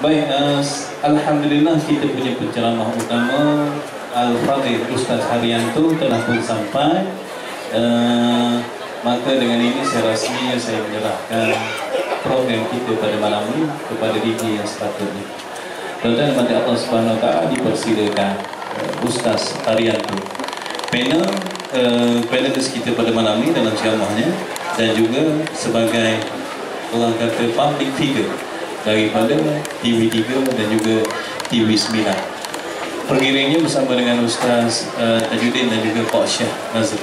Baik, Alhamdulillah kita punya penceramah utama Al-Fadhil Ustaz Haryanto telah pun sampai. Maka dengan ini saya rasmi saya menyerahkan program kita pada malam ini kepada DJ yang sepatutnya. Tuan-tuan dan Allah Subhanahu Wa Taala, dipersilakan Ustaz Haryanto. Panelis kita pada malam ini dalam ceramahnya dan juga sebagai orang kata public figure daripada TV3 dan juga TV9. Pengiringnya bersama dengan Ustaz Tajuddin dan juga Pak Syah Nazri.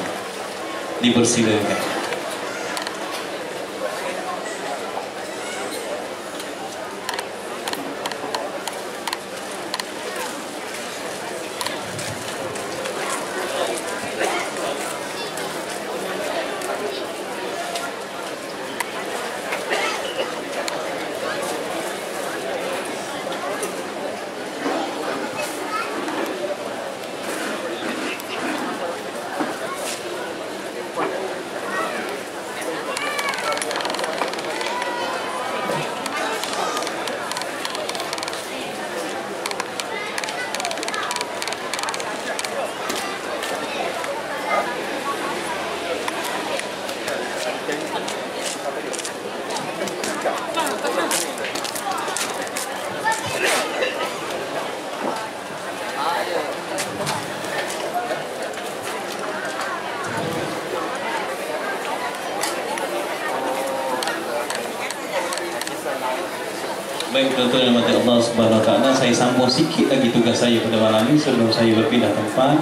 Dipersilakan. Baik, tuan-tuan dan mati Allah Subhanahu Wa Taala, saya sambung sikit lagi tugas saya pada malam ini sebelum saya berpindah tempat.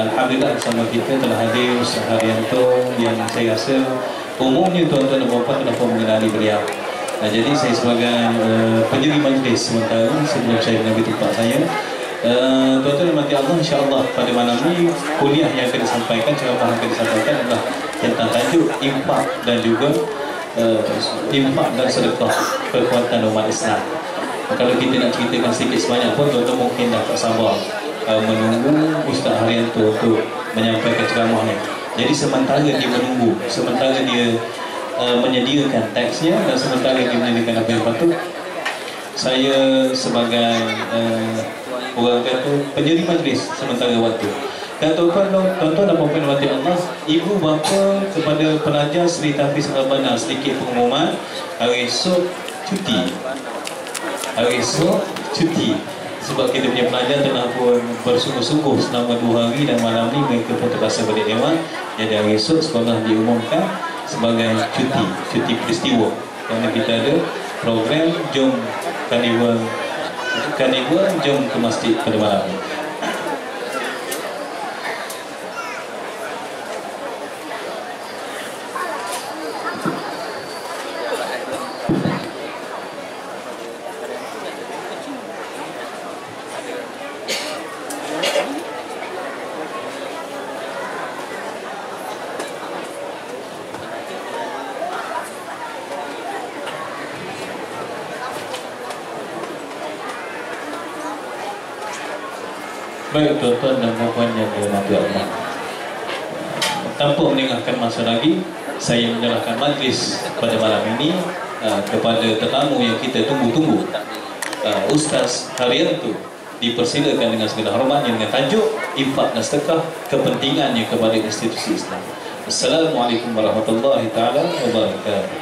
Alhamdulillah bersama kita telah hadir Ustaz Haryanto yang saya rasa umumnya tuan-tuan dan puan-puan telah pun mengenali beliau. Jadi saya sebagai pendiri majlis sementara sebelum saya mengambil tempat saya, tuan-tuan dan mati Allah, insya-Allah pada malam ini kuliah yang akan disampaikan, ceramah yang akan disampaikan adalah tentang tajuk infak dan juga infak dan sedekah kekuatan umat Islam. Kalau kita nak ceritakan sedikit sebanyak pun tuan-tuan mungkin dah tak sabar menunggu Ustaz Haryanto untuk menyampaikan ceramahnya. Jadi sementara dia menunggu, sementara dia menyediakan teksnya dan sementara dia menyediakan apa yang patut, saya sebagai orang kata pendiri majlis sementara waktu. Dan tuan-tuan dan puan-puan mati Allah, ibu bapa kepada pelajar Sri Tafiz Al-Bana, sedikit pengumuman. Hari esok cuti. Hari esok cuti. Sebab kita punya pelajar telah pun bersungguh-sungguh selama 2 hari dan malam ni mereka pun terpaksa balik dewan. Jadi hari esok sekolah diumumkan sebagai cuti peristiwa. Kerana kita ada program Jom Karnival Jom ke Masjid pada malam ni. Baik, tuan-tuan dan puan-puan yang dirahmati Allah, tanpa meninggalkan masa lagi, saya menyerahkan majlis pada malam ini kepada tetamu yang kita tunggu-tunggu, Ustaz Haryanto. Dipersilakan dengan segala hormatnya dengan tajuk infak dan sedekah, kepentingannya kepada institusi Islam. Assalamualaikum warahmatullahi taala wabarakatuh.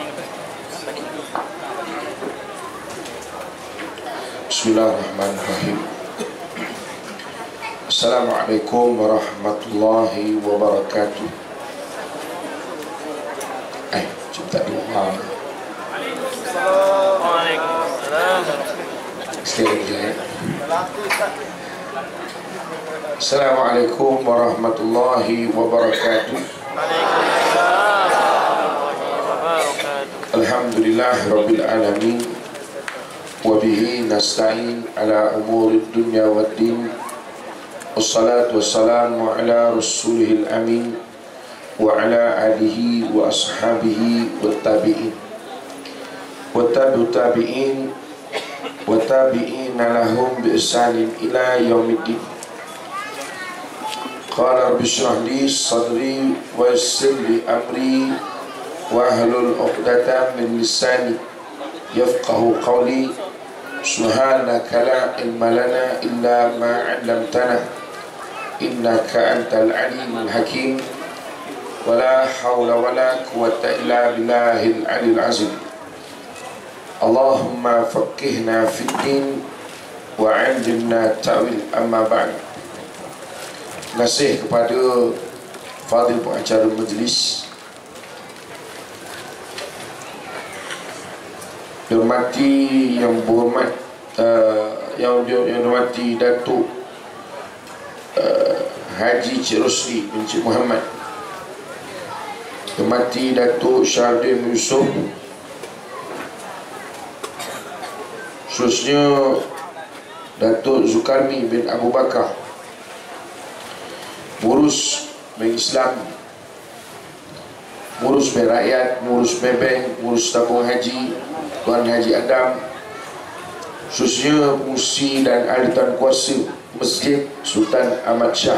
Bismillahirrahmanirrahim. Assalamualaikum warahmatullahi wabarakatuh. Cinta doa. Waalaikumsalam. Assalamualaikum warahmatullahi wabarakatuh. Alhamdulillah rabbil alamin. Wa bihi nasta'in ala umuri dunya waddin. Wassalatu wassalamu ala rasulihil amin wa ala alihi wa ashabihi wa tabi'in wa tabi'in wa tabi'ina lahum bi ihsanin ila yaumiddin. Qala rabbi shrah li sadri wa yassir li amri wa ahlul 'uqdatam min lisani yafqahu qawli. Subhanaka la ilma lana illa ma 'allamtana innaka antal alimul hakim. Wala hawla wala quwwata illa billahil aliyil azim. Allahumma faqihna fid din wa 'allimna ta'wil, amma ba'd. Terima kasih kepada fadil pengacara majlis, dihormati yang berhormat yang dihormati Datuk Haji Cik Rosli bin Cik Muhammad, dihormati Datuk Syahrdin Yusof, khususnya Datuk Zulkarni bin Abu Bakar, ngurus bank Islam, ngurus bank rakyat, ngurus bank, ngurus tabung haji Tuan Haji Adam, khususnya pengurusi dan ahli tuan kuasa Masjid Sultan Ahmad Shah,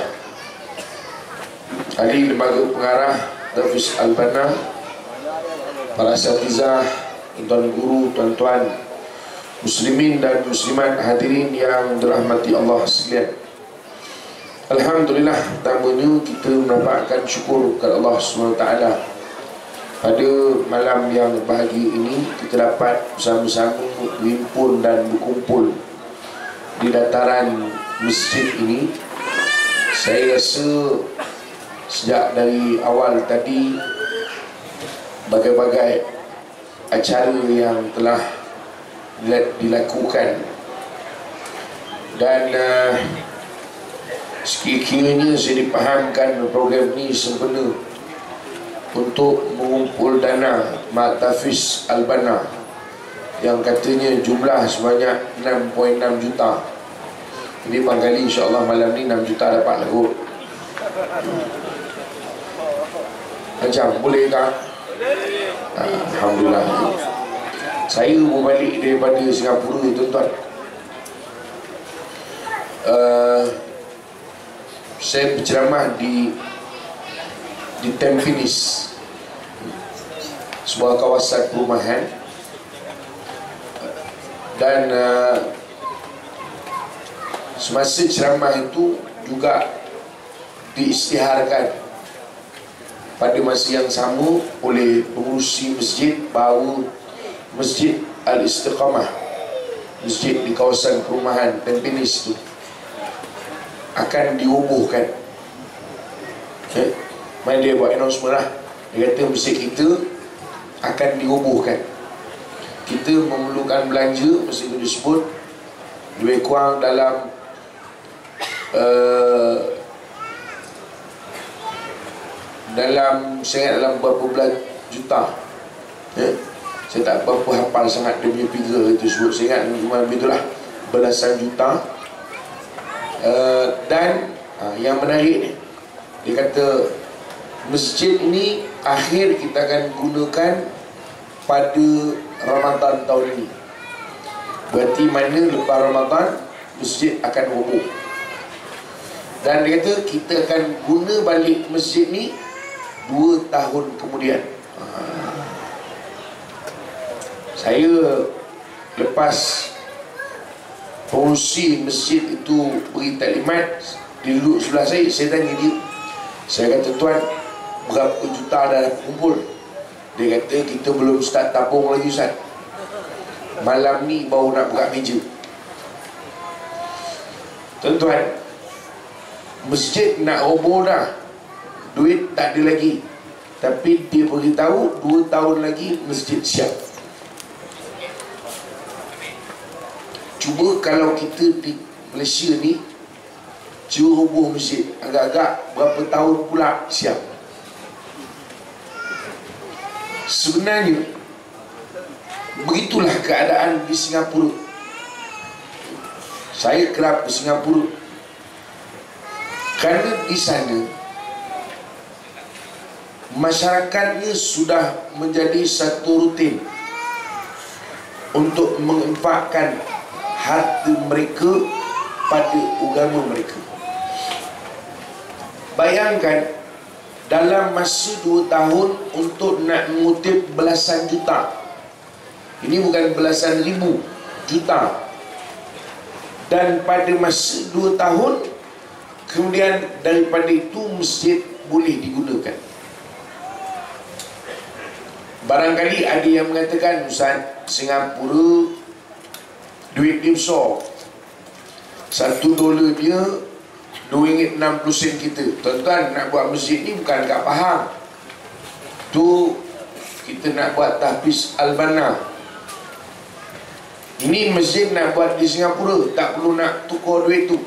ahli lembaga pengarah Hafiz Al-Banna, para asatizah, tuan guru, tuan-tuan muslimin dan muslimat hadirin yang dirahmati Allah sekalian. Alhamdulillah, pertamanya kita mendapatkan syukur kepada Allah SWT. Pada malam yang bahagia ini kita dapat bersama-sama berhimpun dan berkumpul di dataran masjid ini. Saya rasa sejak dari awal tadi bagai-bagai acara yang telah dilakukan, dan sekiranya saya dipahamkan program ini sempena untuk mengumpul dana Mahtafiz Al-Banna yang katanya jumlah sebanyak 6.6 juta. Ini barangkali insyaAllah malam ni 6 juta dapat lagu. Macam boleh tak? Alhamdulillah. Saya berbalik daripada Singapura, tuan-tuan. Saya berceramah di Tampines, sebuah kawasan perumahan, dan semasa ceramah itu juga diisytiharkan pada masa yang sama oleh pengurusi masjid bahawa Masjid Al-Istiqamah, masjid di kawasan perumahan Tampines itu akan dirobohkan. Main dia buat announcement lah. Dia kata masjid kita akan dirobohkan. Kita memerlukan belanja masjid itu disebut lebih kurang dalam saya ingat dalam berapa belas juta. Saya tak berapa hafal sangat dia punya figure itu sebut. Saya ingat cuma begitulah, belasan juta. Dan yang menarik ni, dia kata masjid ini akhir kita akan gunakan pada Ramadan tahun ini. Berarti mana lepas Ramadan masjid akan roboh. Dan dia kata kita akan guna balik masjid ni 2 tahun kemudian. Saya lepas pengurusi masjid itu beri taklimat, dia duduk sebelah saya tanya dia. Saya kata, tuan, berapa juta dah kumpul? Dia kata, kita belum start tabung lagi, Ustaz. Malam ni baru nak buka meja. Tuan-tuan, masjid nak roboh dah, duit tak ada lagi, tapi dia beritahu 2 tahun lagi masjid siap. Cuba kalau kita di Malaysia ni cuba roboh masjid, agak-agak berapa tahun pula siap. Sebenarnya begitulah keadaan di Singapura. Saya kerap ke Singapura kerana di sana masyarakatnya sudah menjadi satu rutin untuk menginfakkan harta mereka pada agama mereka. Bayangkan dalam masa 2 tahun untuk nak mengutip belasan juta. Ini bukan belasan ribu juta, Dan pada masa 2 tahun kemudian daripada itu masjid boleh digunakan. Barangkali ada yang mengatakan, Ustaz, Singapura duit dia besar, $1 dia RM2.60 kita. Tuan-tuan, nak buat masjid ni bukan kat Pahang, tu kita nak buat tahfiz Al-Banna. Ini masjid nak buat di Singapura, tak perlu nak tukar duit tu.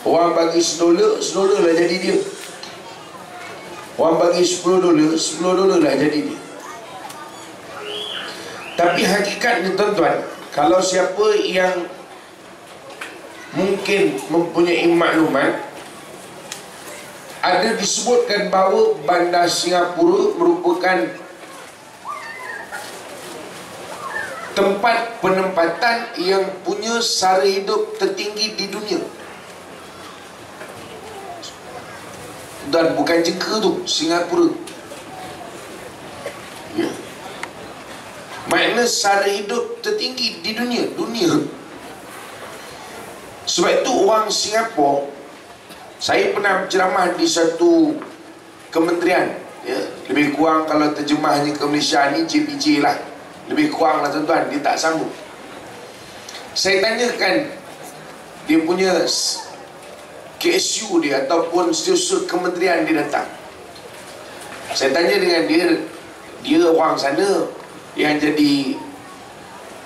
Orang bagi $1 lah jadi dia. Orang bagi $10 lah jadi dia. Tapi hakikatnya tuan-tuan, kalau siapa yang mungkin mempunyai maklumat, ada disebutkan bahawa bandar Singapura merupakan tempat penempatan yang punya sara hidup tertinggi di dunia. Dan bukan jengka tu, Singapura. Ya. Makna sara hidup tertinggi di dunia. Sebab itu orang Singapura, saya pernah berceramah di satu kementerian, ya, lebih kurang kalau terjemahnya ke Malaysia ni JPJ lah, lebih kurang lah tuan-tuan, dia tak sambung. Saya tanyakan dia punya KSU dia ataupun setiausaha kementerian dia datang. Saya tanya dengan dia orang sana yang jadi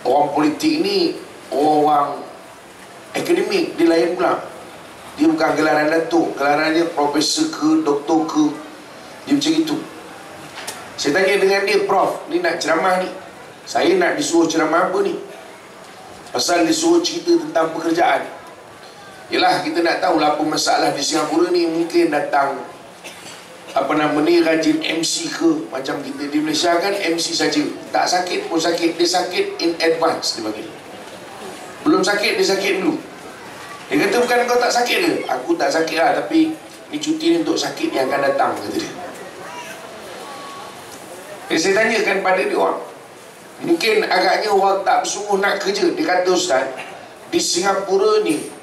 orang politik ni, orang akademik, dia lain pula. Dia bukan gelaran datuk, gelaran dia profesor ke, doktor ke, dia macam itu. Saya tanya dengan dia, Prof, ni nak ceramah ni, saya nak disuruh ceramah apa ni? Pasal disuruh cerita tentang pekerjaan. Yelah, kita nak tahu lah apa masalah di Singapura ni. Mungkin datang apa nama ni, rajin MC ke. Macam kita di Malaysia kan MC saja, tak sakit pun sakit. Dia sakit in advance, dia panggil. Belum sakit, dia sakit dulu. Dia kata, bukan kau tak sakit ke? Aku tak sakit lah, tapi ni cuti ni untuk sakit yang akan datang, kata dia. Saya tanyakan pada dia orang, mungkin agaknya orang tak bersungguh nak kerja. Dia kata, Ustaz, di Singapura ni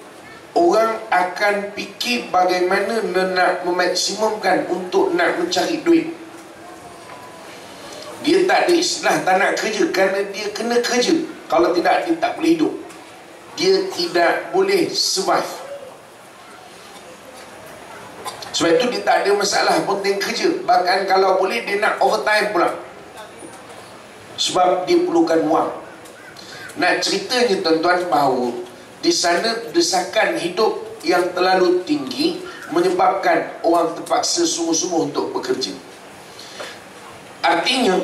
orang akan fikir bagaimana nak memaksimumkan untuk nak mencari duit. Dia tak ada istilah tak nak kerja, kerana dia kena kerja. Kalau tidak, dia tak boleh hidup. Dia tidak boleh survive. Sebab itu dia tak ada masalah, penting kerja. Bahkan kalau boleh, dia nak overtime pula, sebab dia perlukan wang. Nak ceritanya tuan-tuan bahawa di sana desakan hidup yang terlalu tinggi menyebabkan orang terpaksa sungguh-sungguh untuk bekerja. Artinya,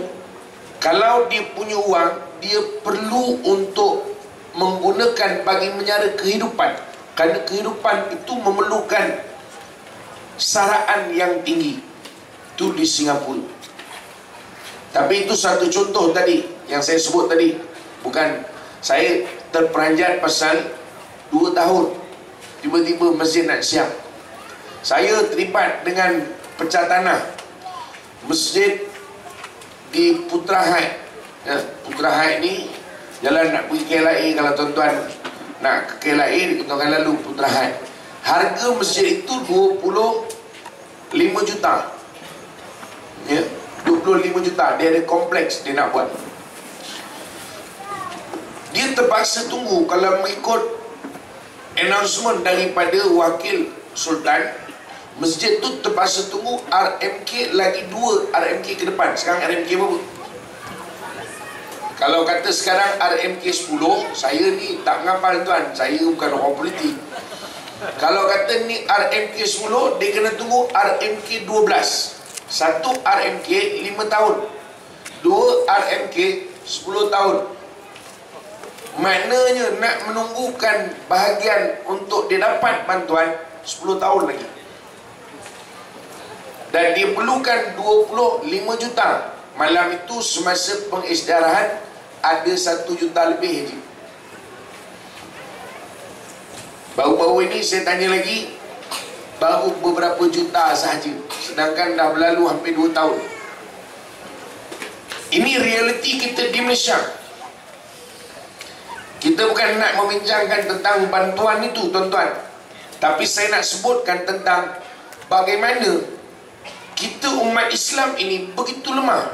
kalau dia punya wang, dia perlu untuk menggunakan bagi menyara kehidupan. Kerana kehidupan itu memerlukan saraan yang tinggi. Itu di Singapura. Tapi itu satu contoh tadi yang saya sebut tadi. Bukan, saya terperanjat pasal 2 tahun tiba-tiba masjid nak siap. Saya terlibat dengan pecah tanah masjid di Putra Heights, ya, Putra Heights ni jalan nak pergi KLIA. Kalau tuan-tuan nak ke KLIA, tuan-tuan lalu Putra Heights. Harga masjid itu 25 juta, ya, 25 juta. Dia ada kompleks dia nak buat. Dia terpaksa tunggu. Kalau mengikut announcement daripada wakil sultan, masjid tu terpaksa tunggu RMK lagi 2 RMK ke depan. Sekarang RMK berapa? Kalau kata sekarang RMK 10, saya ni tak ngapal tuan, saya bukan orang politik. Kalau kata ni RMK 10, dia kena tunggu RMK 12. Satu RMK 5 tahun, 2 RMK 10 tahun. Maknanya nak menunggukan bahagian untuk dia dapat bantuan 10 tahun lagi. Dan dia perlukan 25 juta. Malam itu semasa pengisytiharan ada 1 juta lebih je. Baru-baru ini saya tanya lagi, baru beberapa juta sahaja, sedangkan dah berlalu hampir 2 tahun. Ini realiti kita di Malaysia. Kita Kita bukan nak membincangkan tentang bantuan itu, tuan-tuan, tapi saya nak sebutkan tentang bagaimana kita umat Islam ini begitu lemah.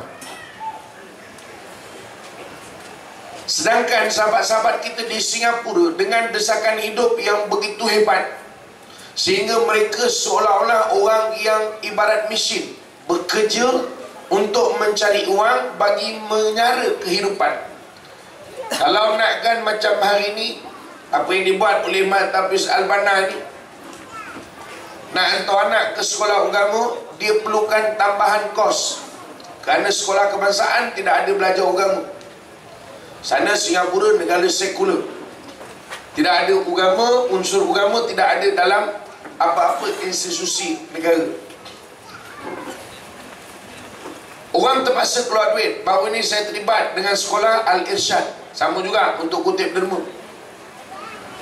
Sedangkan sahabat-sahabat kita di Singapura dengan desakan hidup yang begitu hebat, sehingga mereka seolah-olah orang yang ibarat mesin, bekerja untuk mencari uang bagi menyara kehidupan. Kalau nakkan macam hari ini, apa yang dibuat oleh Mat Hafiz Al-Banna ni, nak hantar anak ke sekolah agama, dia perlukan tambahan kos, kerana sekolah kebangsaan tidak ada belajar agama. Sana Singapura negara sekular, tidak ada agama, unsur agama tidak ada dalam apa-apa institusi negara. Orang terpaksa keluar duit. Baru ini saya terlibat dengan sekolah Al-Irsyad, sama juga untuk kutip derma.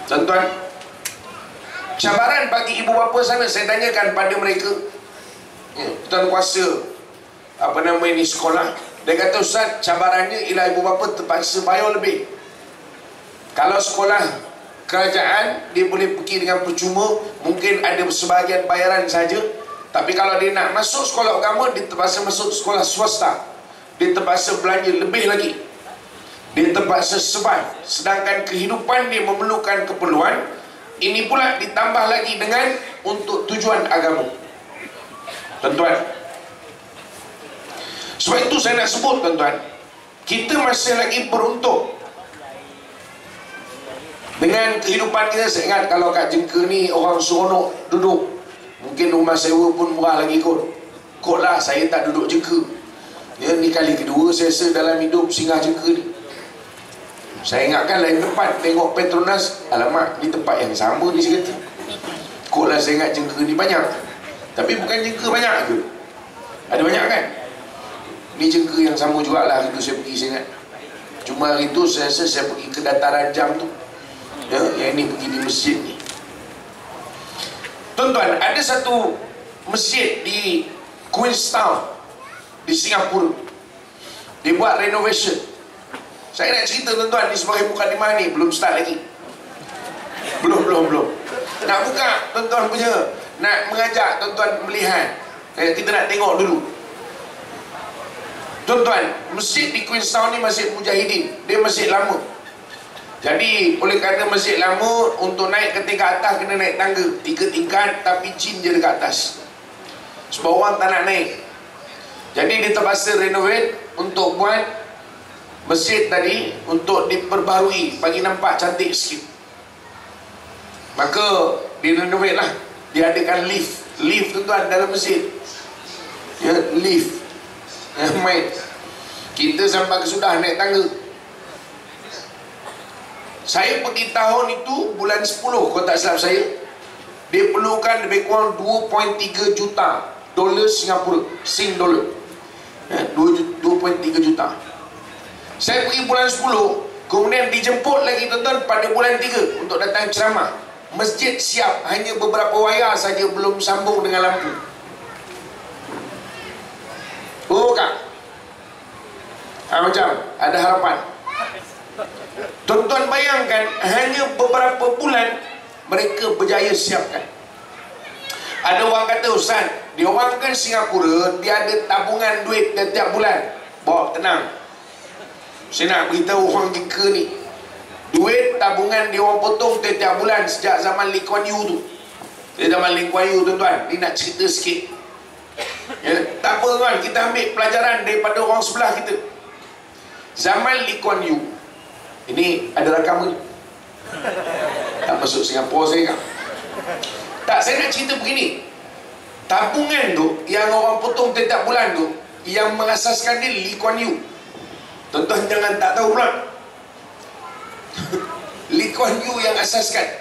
Tuan-tuan, cabaran bagi ibu bapa sana, saya tanyakan pada mereka, tuan kuasa apa nama ini sekolah, dia kata, Ustaz, cabarannya ialah ibu bapa terpaksa bayar lebih. Kalau sekolah kerajaan, dia boleh pergi dengan percuma, mungkin ada sebahagian bayaran saja. Tapi kalau dia nak masuk sekolah agama, dia terpaksa masuk sekolah swasta, dia terpaksa belanja lebih lagi, dia terpaksa survive. Sedangkan kehidupan dia memerlukan keperluan. Ini pula ditambah lagi dengan untuk tujuan agama. Tuan-tuan, sebab itu saya nak sebut, tuan-tuan, kita masih lagi beruntung dengan kehidupan kita. Saya ingat kalau kat Jengka ni orang seronok duduk, mungkin rumah sewa pun murah lagi kot. Kot lah, saya tak duduk Jengka. Ya, ni kali kedua saya rasa dalam hidup singgah Jengka ni. Saya ingatkan lain tempat, tengok Petronas, alamak, ni tempat yang sama ni saya kata. Kot lah saya ingat Jengka ni banyak. Tapi bukan Jengka banyak ke? Ada banyak kan? Ni Jengka yang sama jugalah itu saya pergi, saya ingat. Cuma hari tu saya rasa saya pergi ke Dataran Jam tu, ya, yang ini pergi di masjid ni. Tuan-tuan, ada satu masjid di Queenstown di Singapura, dia buat renovation. Saya nak cerita, tuan-tuan, di sebagai mukadimah ni, belum start lagi. Belum nak buka, tuan-tuan punya, nak mengajak tuan-tuan melihat. Kita nak tengok dulu. Tuan-tuan, masjid di Queenstown ni masjid Mujahidin, dia masjid lama. Jadi oleh kerana masjid lama, untuk naik ke tingkat atas kena naik tangga 3 tingkat, tapi jin je dekat atas, sebab orang tak nak naik. Jadi dia terpaksa renovate untuk buat masjid tadi, untuk diperbaharui, bagi nampak cantik sikit. Maka dia renovate lah, dia adakan lift. Lift, tuan-tuan, dalam masjid, ya, lift. Main kita sampai kesudah naik tangga. Saya pergi tahun itu bulan 10 kalau tak silap saya. Dia perlukan lebih kurang 2.3 juta dolar Singapura, Sing dolar, 2.3 juta. Saya pergi bulan 10, kemudian dijemput lagi, tuan-tuan, pada bulan 3 untuk datang ceramah. Masjid siap, hanya beberapa wayar saja belum sambung dengan lampu. Oh kak, macam ada harapan. Tuan-tuan bayangkan, hanya beberapa bulan mereka berjaya siapkan. Ada orang kata, Ustaz, dia orang kan Singapura, dia ada tabungan duit setiap bulan. Bawa tenang, saya nak beritahu orang Jengka ni, duit tabungan dia orang potong setiap bulan sejak zaman Lee Kuan Yew tu. Zaman Lee Kuan Yew, tuan-tuan, ni nak cerita sikit. Ya, tak apa, tuan, kita ambil pelajaran daripada orang sebelah kita. Zaman Lee Kuan Yew, ini ada rakaman, tak masuk Singapura saya kan. Tak, saya nak cerita begini. Tabungan tu yang orang potong setiap bulan tu, yang mengasaskan dia Lee Kuan Yew. Tuan-tuan jangan tak tahu pula. Lee Kuan Yew yang asaskan.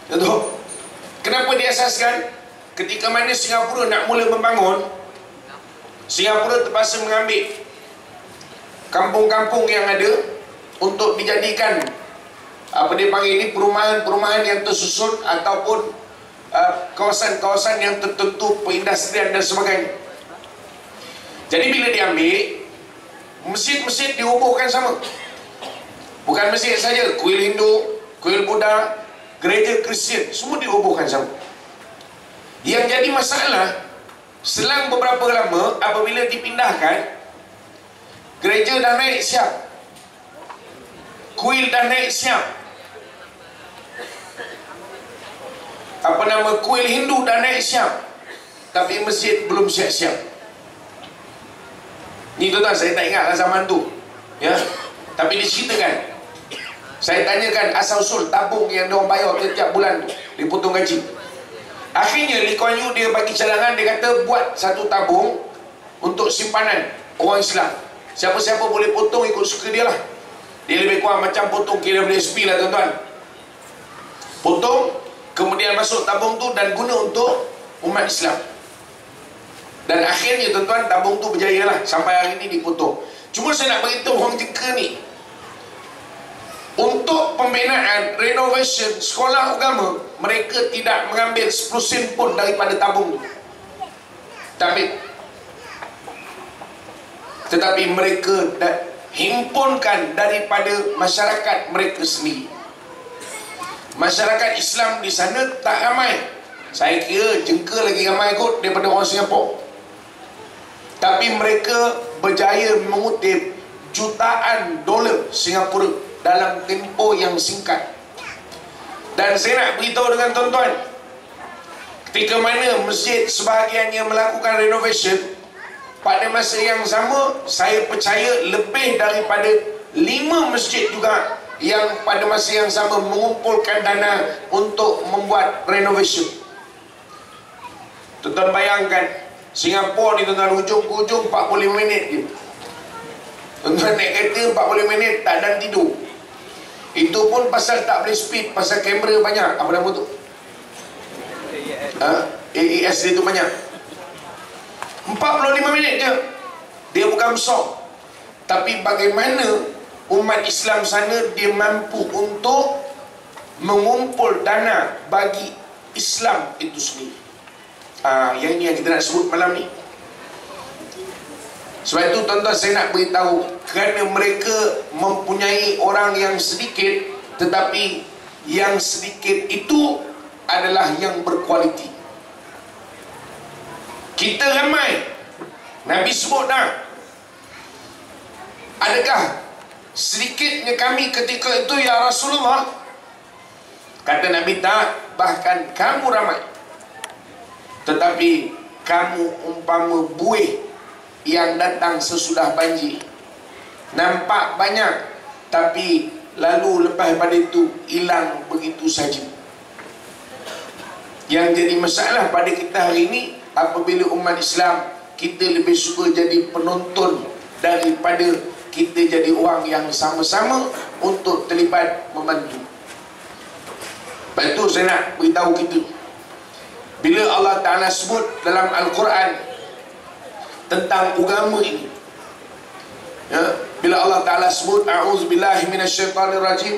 Tahu kenapa dia asaskan? Ketika mana Singapura nak mula membangun, Singapura terpaksa mengambil kampung-kampung yang ada untuk dijadikan apa dia panggil ini, perumahan-perumahan yang tersusun, ataupun kawasan-kawasan yang tertentu, perindustrian dan sebagainya. Jadi bila diambil, masjid-masjid dirobohkan sama. Bukan masjid saja, kuil Hindu, kuil Buddha, gereja Kristian, semua dirobohkan sama. Yang jadi masalah, selang beberapa lama apabila dipindahkan, gereja dah naik siap, kuil dah naik siap, kuil Hindu dah naik siap, tapi masjid belum siap-siap. Ni tuan-tuan, saya tak ingatlah zaman tu, ya. Tapi diceritakan, saya tanyakan asal usul tabung yang diorang bayar setiap bulan tu, dipotong gaji. Akhirnya Lee Kuan Yew dia bagi cadangan, dia kata buat satu tabung untuk simpanan orang Islam. Siapa-siapa boleh potong ikut suka dia lah. Dia lebih kurang macam potong KWSP lah tuan-tuan. Potong, kemudian masuk tabung tu dan guna untuk umat Islam. Dan akhirnya tuan-tuan, tabung tu berjaya lah, sampai hari ni dipotong. Cuma saya nak beritahu orang jeka ni, untuk pembinaan renovation sekolah agama, mereka tidak mengambil 10 sen pun daripada tabung tu. Tetapi mereka himpunkan daripada masyarakat mereka sendiri. Masyarakat Islam di sana tak ramai. Saya kira jengka lagi ramai kot daripada orang Singapura. Tapi mereka berjaya mengutip jutaan dolar Singapura dalam tempoh yang singkat. Dan saya nak beritahu dengan tuan-tuan, ketika mana masjid sebahagiannya melakukan renovation, pada masa yang sama saya percaya lebih daripada 5 masjid juga yang pada masa yang sama mengumpulkan dana untuk membuat renovation. Tuan-tuan bayangkan, Singapura ni tuan-tuan, hujung ke hujung 45 minit je. Tuan-tuan naik kereta 40 minit tak dan tidur. Itu pun pasal tak boleh speed, pasal kamera banyak. Apa nama tu? AES dia tu banyak. 45 minit je. Dia bukan besar. Tapi bagaimana umat Islam sana dia mampu untuk mengumpul dana bagi Islam itu sendiri. Yang ini yang kita nak sebut malam ni. Sebab itu tuan-tuan, saya nak beritahu, kerana mereka mempunyai orang yang sedikit, tetapi yang sedikit itu adalah yang berkualiti. Kita ramai. Nabi sebut dah, adakah sedikitnya kami ketika itu ya Rasulullah? Kata Nabi, tak, bahkan kamu ramai, tetapi kamu umpama buih yang datang sesudah banjir. Nampak banyak, tapi lalu lepas pada itu hilang begitu saja. Yang jadi masalah pada kita hari ini, apabila umat Islam, kita lebih suka jadi penonton daripada kita jadi orang yang sama-sama untuk terlibat membantu. Sebab itu saya nak beritahu kita, bila Allah Ta'ala sebut dalam Al-Quran tentang agama ini, ya, bila Allah Ta'ala sebut a'udzubillahi minasyaitanirrajim,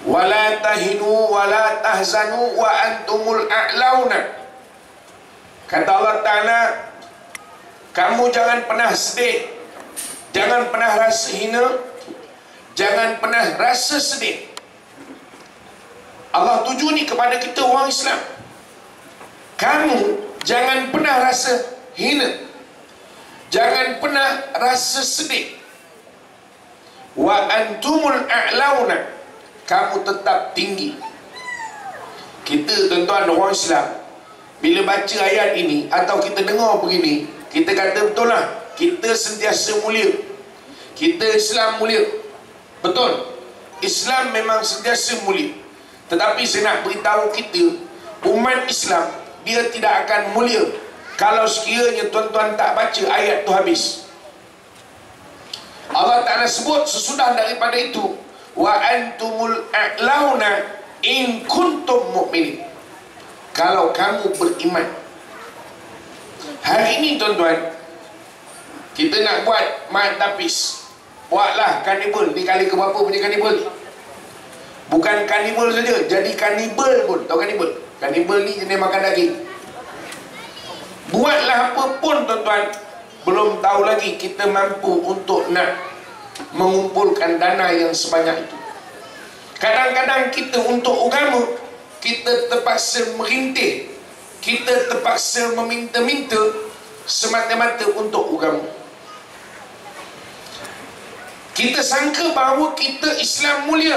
wala tahinu wala tahzanu wa antumul a'launa. Kata Allah Ta'ala, kamu jangan pernah sedih, jangan pernah rasa hina, jangan pernah rasa sedih. Allah tuju ni kepada kita orang Islam. Kamu jangan pernah rasa hina, jangan pernah rasa sedih. Wa antumul a'launa, kamu tetap tinggi. Kita tuan-tuan orang Islam, bila baca ayat ini atau kita dengar begini, kita kata betul lah, kita sentiasa mulia, kita Islam mulia. Betul, Islam memang sentiasa mulia. Tetapi saya nak beritahu kita, umat Islam, dia tidak akan mulia kalau sekiranya tuan-tuan tak baca ayat tu habis. Allah Ta'ala sebut sesudah daripada itu, wa antumul a'launa in kuntum mu'minin, kalau kamu beriman. Hari ini tuan-tuan, kita nak buat mat tapis, buatlah kanibal. Ni kali keberapa punya kanibal? Bukan kanibal saja, jadi kanibal pun. Tahu kanibal? Kanibal ni jenis makan daging. Buatlah apa pun tuan-tuan, belum tahu lagi kita mampu untuk nak mengumpulkan dana yang sebanyak itu. Kadang-kadang kita untuk agama, kita terpaksa merintih, kita terpaksa meminta-minta semata-mata untuk agama. Kita sangka bahawa kita Islam mulia.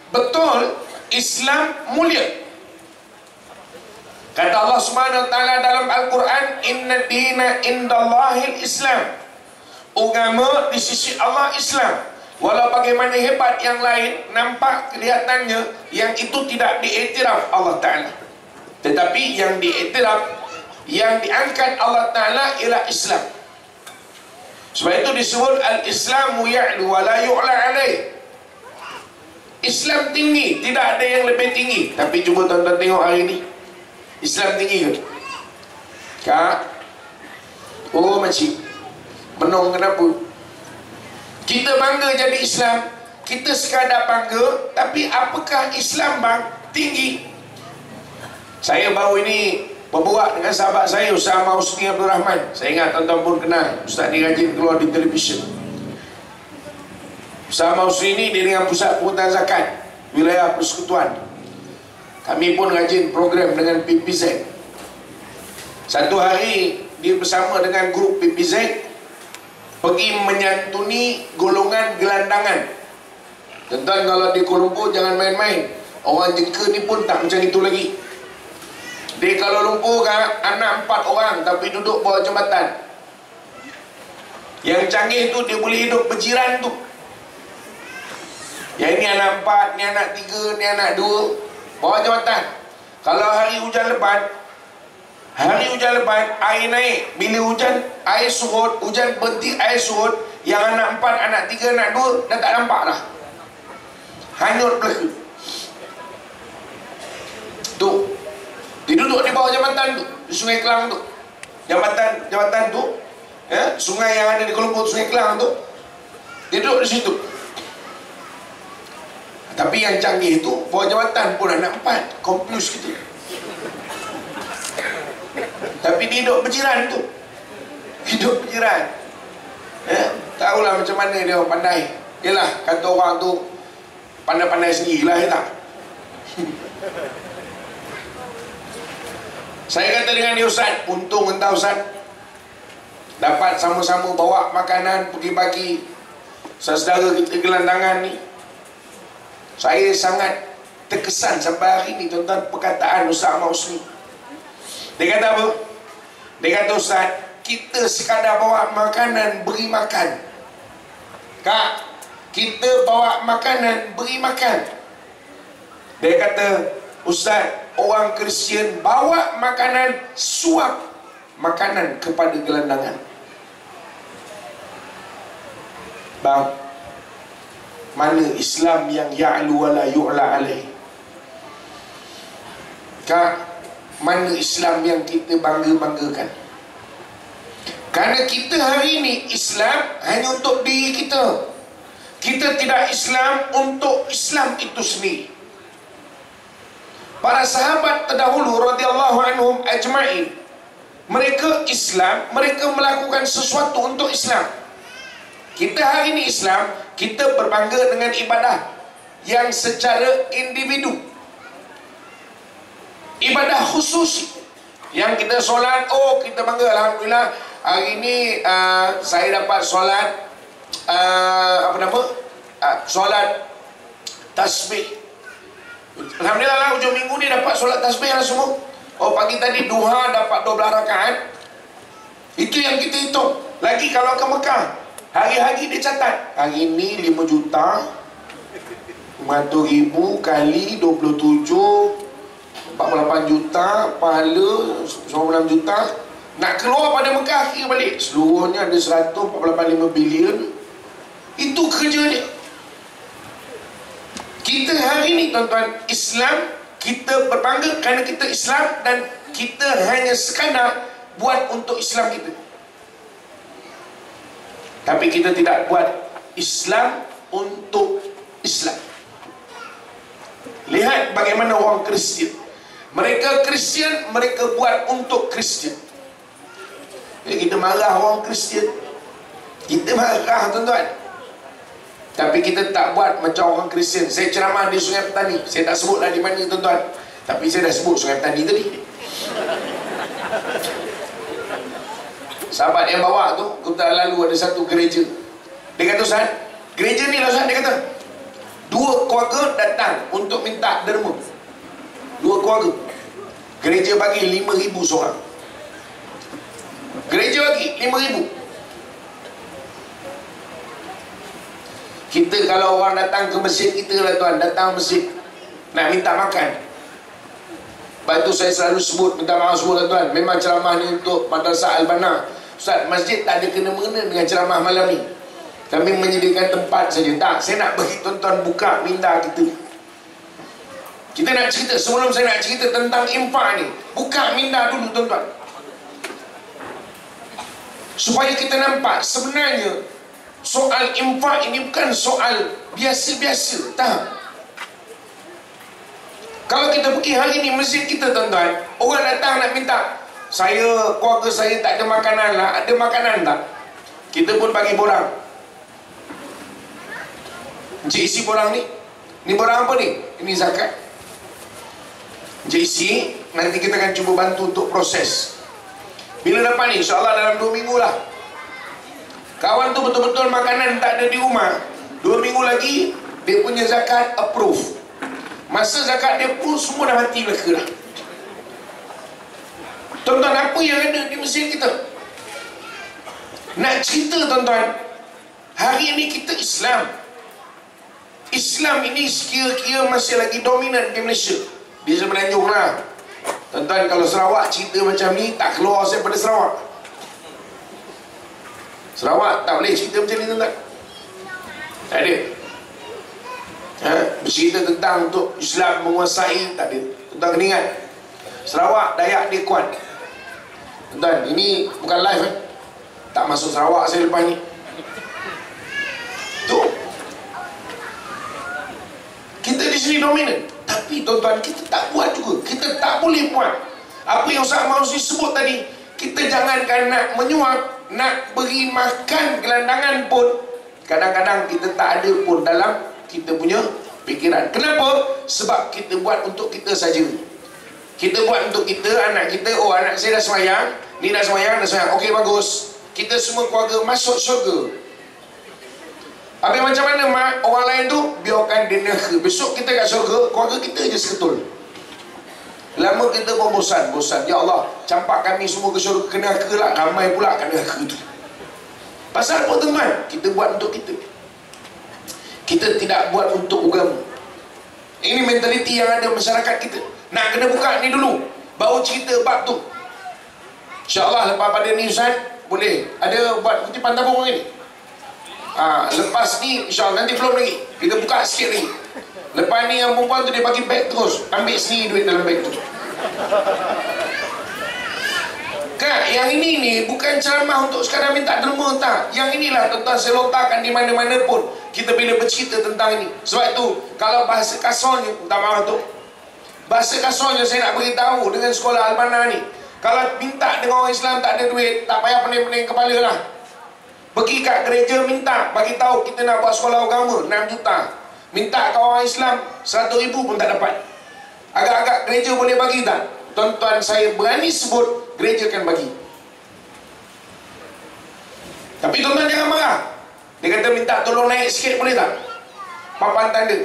Betul, Islam mulia. Kata Allah Subhanahu wa taala dalam Al-Quran, "Inna dina indallahil Islam." Agama di sisi Allah Islam. Walau bagaimana hebat yang lain, nampak kelihatannya yang itu tidak diiktiraf Allah Ta'ala. Tetapi yang diiktiraf, yang diangkat Allah Ta'ala ialah Islam. Sebab itu disebut Al-Islamu ya'lu wa la yu'la alaih. Islam tinggi, tidak ada yang lebih tinggi. Tapi cuba tuan-tuan tengok hari ini, Islam tinggi ke? Kak? Oh makcik, menong kenapa? Kita bangga jadi Islam, kita sekadar bangga, tapi apakah Islam bang tinggi? Saya baru ini berbual dengan sahabat saya, Ustaz Husni Abdul Rahman. Saya ingat tuan-tuan pun kenal, Ustaz ni rajin keluar di televisyen. Ustaz Husni ni dia dengan Pusat Pungutan Zakat Wilayah Persekutuan. Kami pun rajin program dengan PPZ. Satu hari dia bersama dengan grup PPZ pergi menyantuni golongan gelandangan. Tuan-tuan, kalau di Kuala Lumpur jangan main-main. Orang jengka ni pun tak macam itu lagi. Di Kuala Lumpur kan, anak 4 orang tapi duduk bawah jambatan. Yang canggih tu dia boleh hidup berjiran tu. Yang ini anak 4, ni anak 3, ni anak 2, bawah jambatan. Kalau hari hujan lebat, air naik. Bila hujan, air surut, hujan berhenti, air surut. Yang anak 4, anak 3, anak 2 dah tak nampak dah. Hanyut belaka. Tu, dia duduk di bawah jambatan tu, di Sungai Kelang tu. Jambatan tu, sungai yang ada di Kuala Lumpur, Sungai Kelang tu. Dia duduk di situ. Tapi yang canggih tu, bawah jambatan pun anak 4, confuse kita. Tapi dia hidup berjiran tu. Hidup berjiran. Tahulah macam mana dia orang pandai. Yelah, kata orang tu pandai-pandai sendirilah, ya tak? Saya kata dengan dia, Ustaz, untung entah Ustaz dapat sama-sama bawa makanan pergi bagi saudara kita gelandangan ni. Saya sangat terkesan sampai hari ni, tuan-tuan, perkataan Ustaz Husni. Dia kata apa? Dia kata, Ustaz, kita sekadar bawa makanan, beri makan. Kak, kita bawa makanan, beri makan. Dia kata, Ustaz, orang Kristian bawa makanan, suap makanan kepada gelandangan. Bang, mana Islam yang ya'lu wa la yu'la alaih? Kak, mana Islam yang kita bangga-banggakan? Kerana kita hari ini Islam hanya untuk diri kita. Kita tidak Islam untuk Islam itu sendiri. Para sahabat terdahulu radhiyallahu anhum ajma'in, mereka Islam, mereka melakukan sesuatu untuk Islam. Kita hari ini Islam, kita berbangga dengan ibadah yang secara individu, ibadah khusus yang kita solat. Oh, kita bangga, alhamdulillah hari ini saya dapat solat solat tasbih. Alhamdulillah lah, hujung minggu ni dapat solat tasbih lah semua. Oh, pagi tadi duha dapat 12 rakaat. Itu yang kita hitung. Lagi kalau ke Mekah, hari-hari dia catat, hari ini 5 juta 500,000 kali 27, 48 juta, pahala 96 juta. Nak keluar pada Mekah, kira balik, seluruhnya ada 148.5 bilion. Itu kerja dia. Kita hari ini, tuan-tuan, Islam, kita berbangga kerana kita Islam, dan kita hanya sekadar buat untuk Islam kita. Tapi kita tidak buat Islam untuk Islam. Lihat bagaimana orang Kristian. Mereka Kristian, mereka buat untuk Kristian. Kita marah orang Kristian, kita marah tuan-tuan, tapi kita tak buat macam orang Kristian. Saya ceramah di Sungai Petani, saya tak sebutlah di mana tuan-tuan, tapi saya dah sebut Sungai Petani tadi. Sahabat yang bawa tu, kita lalu ada satu gereja. Dia kata, Ustaz, gereja ni lah Ustaz, dia kata 2 keluarga datang untuk minta derma. 2 keluarga. Gereja bagi 5,000 seorang. Gereja bagi 5,000. Kita kalau orang datang ke masjid kita lah tuan, datang masjid nak minta makan. Lepas tu saya selalu sebut, minta maaf semua lah tuan, memang ceramah ni untuk Madrasah Al-Banah. Ustaz, masjid tak ada kena-mengena dengan ceramah malam ni. Kami menyediakan tempat saja. Tak, saya nak bagi tuan-tuan buka minda kita. Kita nak cerita, sebelum saya nak cerita tentang infak ni, buka minda dulu tuan-tuan, supaya kita nampak sebenarnya soal infak ini bukan soal biasa-biasa. Tak. Kalau kita pergi hari ni masjid kita tuan-tuan, orang datang nak minta, saya, keluarga saya tak ada makanan lah, ada makanan tak? Kita pun bagi borang. Encik isi borang ni. Ni borang apa ni? Ini zakat. Encik isi, nanti kita akan cuba bantu untuk proses. Bila dapat ni? InsyaAllah dalam 2 minggu lah. Kawan tu betul-betul makanan tak ada di rumah, 2 minggu lagi dia punya zakat approve. Masa zakat dia pun semua dah mati belaka dah. Tuan-tuan, apa yang ada di masjid kita? Nak cerita tuan-tuan, hari ini kita Islam. Islam ini sekira-kira masih lagi dominan di Malaysia. Di Semenanjung lah. Tuan-tuan, kalau Sarawak cerita macam ni, tak keluar saya pada Sarawak. Sarawak tak boleh cerita macam ni tuan-tuan. Tak ada. Bercerita tentang untuk Islam menguasai, tak ada. Tuan-tuan kena ingat, Sarawak Dayak dia kuat. Tuan-tuan, ini bukan live tak masuk Sarawak saya lepas ni. Tu kita di sini dominan, tapi tuan-tuan kita tak buat juga. Kita tak boleh buat apa yang Ustaz Mausni sebut tadi. Kita jangankan nak menyuap, nak beri makan gelandangan pun kadang-kadang kita tak ada pun dalam kita punya fikiran. Kenapa? Sebab kita buat untuk kita saja. Kita buat untuk kita, anak kita. Oh, anak saya dah semayang, ni dah semayang, okey bagus, kita semua keluarga masuk syurga. Habis macam mana mak orang lain tu? Biarkan dia neraka. Besok kita kat syurga, keluarga kita je seketul. Lama kita pun bosan. Ya Allah, campak kami semua ke syurga, ke neraka lah. Ramai pula kat neraka tu. Pasal apa tuan-tuan? Kita buat untuk kita. Kita tidak buat untuk agama. Ini mentaliti yang ada masyarakat kita. Nak kena buka ni dulu, baru cerita bab tu. InsyaAllah lepas pada ni Ustaz, boleh ada buat kutipan tabung ni. Lepas ni insyaAllah, nanti belum lagi, kita buka sikit lagi. Lepas ni yang perempuan tu dia bagi beg terus, ambil sendiri duit dalam beg tu. Kak, yang ini ni bukan ceramah untuk sekadar minta derma, tak. Yang inilah tuan-tuan saya lontarkan di mana-mana pun kita bila bercerita tentang ini. Sebab itu kalau bahasa kasarnya, minta maaf tu, bahasa kasarnya saya nak beritahu dengan sekolah Al-Banah ni, kalau minta dengan orang Islam tak ada duit, tak payah pening-pening kepala lah. Pergi kat gereja minta, bagi tahu kita nak buat sekolah agama 6 juta. Minta kat orang Islam 100,000 pun tak dapat. Agak-agak gereja boleh bagi tak? Tuan-tuan, saya berani sebut gereja akan bagi. Tapi tuan-tuan jangan marah. Dia kata minta tolong naik sikit boleh tak? Papan tanda.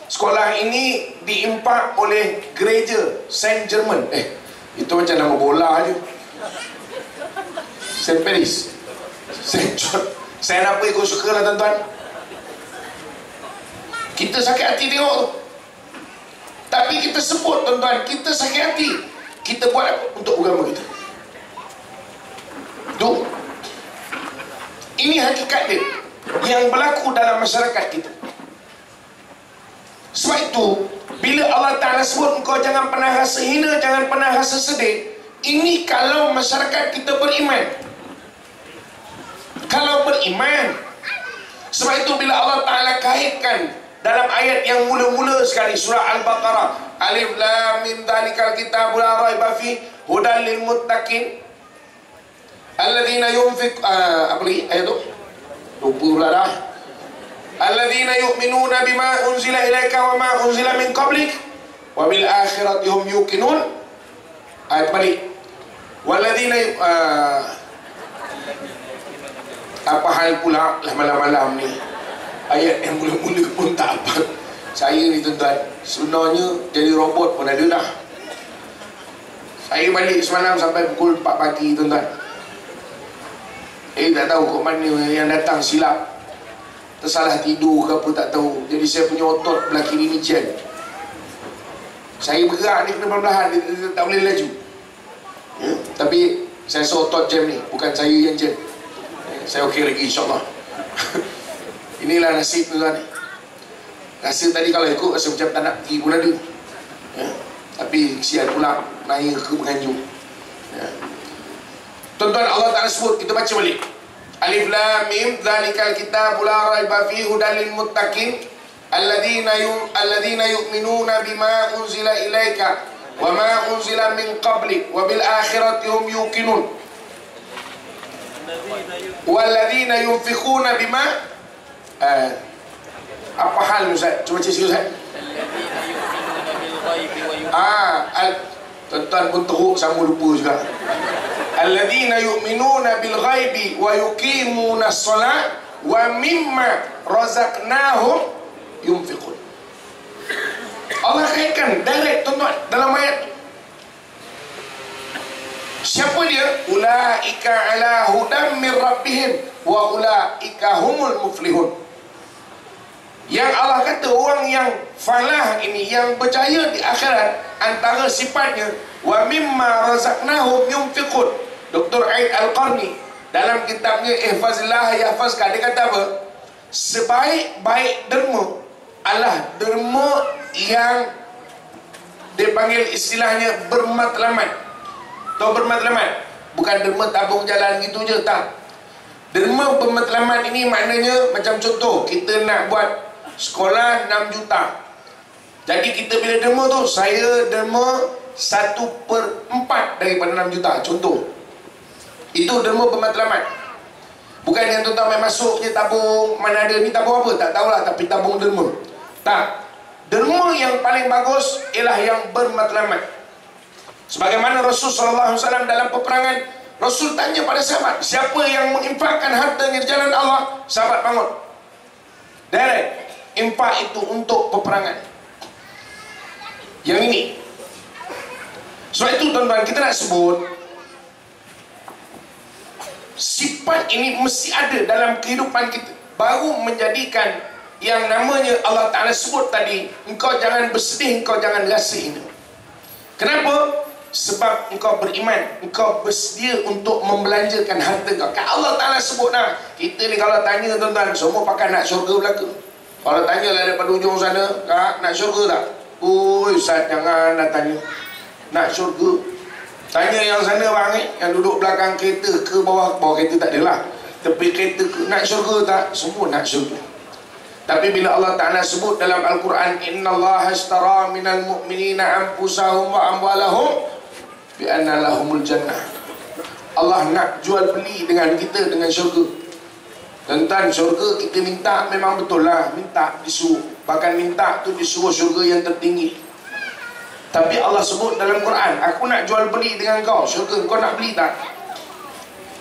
Sekolah ini diimpak oleh gereja Saint Germain. Itu macam nama bola je. Saint Paris, Saint John. Saya nak apa ikut suka lah tuan-tuan. Kita sakit hati tengok tu. Tapi kita sebut tuan-tuan, kita sakit hati. Kita buat apa untuk agama kita. Tu, ini hakikat dia yang berlaku dalam masyarakat kita. Sebab itu bila Allah Ta'ala sebut engkau jangan pernah rasa hina, jangan pernah rasa sedih, ini kalau masyarakat kita beriman. Kalau beriman. Sebab itu bila Allah Ta'ala kaitkan dalam ayat yang mula-mula sekali, surah Al-Baqarah, Alif Lam Mim Dzalikal Kitabul La Raiba Fihi Hudal lil Muttaqin. Alladzina yunfiq apa lagi ayat tu? Lupa pula dah. Alladzina yu'minuna bima unzila ilaika wa ma unzila min qablik wa bil akhirati hum yuqinun. Ayat balik. Walladzina apa hal pula lah malam-malam ni? Ayat yang mula-mula pun tak apa. Saya ni tuan-tuan, sebenarnya jadi robot pun ada dah. Saya balik semalam sampai pukul 4 pagi tuan-tuan. Tak tahu kok mana yang datang silap, tersalah tidur ke apa tak tahu. Jadi saya punya otot belah kiri ni jam. Saya bergerak ni kena perlahan, dia tak boleh laju. Tapi saya rasa otot jam ni, bukan saya yang jam. Saya okey lagi insyaAllah. Inilah nasib tuan-tuan ni. Rasa tadi kalau ikut rasa macam tak nak pergi pun ada. Tapi kesian pula naik ke Penganjung. Tuan-tuan, Allah Ta'ala sebut, kita baca balik. Alif Lam Mim, dzalikal kitabul la raiba fihi hudal lil muttaqin alladzina yu'minuna bima unzila ilaika wa ma unzila min qablik wa bil akhirati hum yuqinun walladzina yunfiquna bima apa hal Ustaz? Cuba baca sikit Ustaz. Tuan-tuan pun teruk sama lupa juga. Alladzina yu'minuna bil ghaibi wa yuqimuna as-salat wa mimma razaqnahum yunfiqun. Allah kaitkan direct tuan-tuan dalam ayat. Siapa dia? Ulaika ala hudam min rabbihim wa ulaika humul muflihun. Yang Allah kata orang yang falah ini, yang berjaya di akhirat, antara sifatnya wa mimma razaqnahum yunfiqun. Dr. Aid Al-Qarni dalam kitabnya Ihfazillah Yahfazka, dia kata apa? Sebaik-baik derma adalah derma yang dipanggil istilahnya bermatlamat. Tahu bermatlamat? Bukan derma tabung jalan gitu je, tak. Derma bermatlamat ini maknanya macam contoh, kita nak buat sekolah 6 juta. Jadi kita bila derma tu, saya derma 1/4 daripada 6 juta. Contoh. Itu derma bermatlamat. Bukan yang tuan-tuan main masuk je tabung, mana ada ni tabung apa, tak tahulah, tapi tabung derma. Tak. Derma yang paling bagus ialah yang bermatlamat. Sebagaimana Rasul SAW dalam peperangan, Rasul tanya pada sahabat, siapa yang menginfakkan hartanya di jalan Allah? Sahabat bangun. Direct. Infak itu untuk peperangan. Yang ini. Sebab itu tuan-tuan, kita nak sebut sifat ini mesti ada dalam kehidupan kita, baru menjadikan yang namanya Allah Ta'ala sebut tadi, engkau jangan bersedih, engkau jangan rasa hina. Kenapa? Sebab engkau beriman, engkau bersedia untuk membelanjakan harta kau. Kan Allah Ta'ala sebut dah. Kita ni kalau tanya tuan-tuan, semua pakai nak syurga belaka. Kalau tanya lah daripada ujung sana, Kak, nak syurga tak? Ui Ustaz, jangan nak tanya. Nak syurga. Tanya yang sana bang, yang duduk belakang kereta ke bawah kereta tak adalah. Tepi kereta ke, nak syurga tak? Semua nak syurga. Tapi bila Allah Ta'ala sebut dalam Al-Quran, innallaha ashtara minal mu'minina anfusahum wa amwalahum bi anna lahumul jannah. Allah nak jual beli dengan kita dengan syurga. Tentang syurga kita minta memang betul lah, minta disuruh. Bahkan minta tu disuruh syurga yang tertinggi. Tapi Allah sebut dalam Quran, aku nak jual beli dengan kau syurga, kau nak beli tak?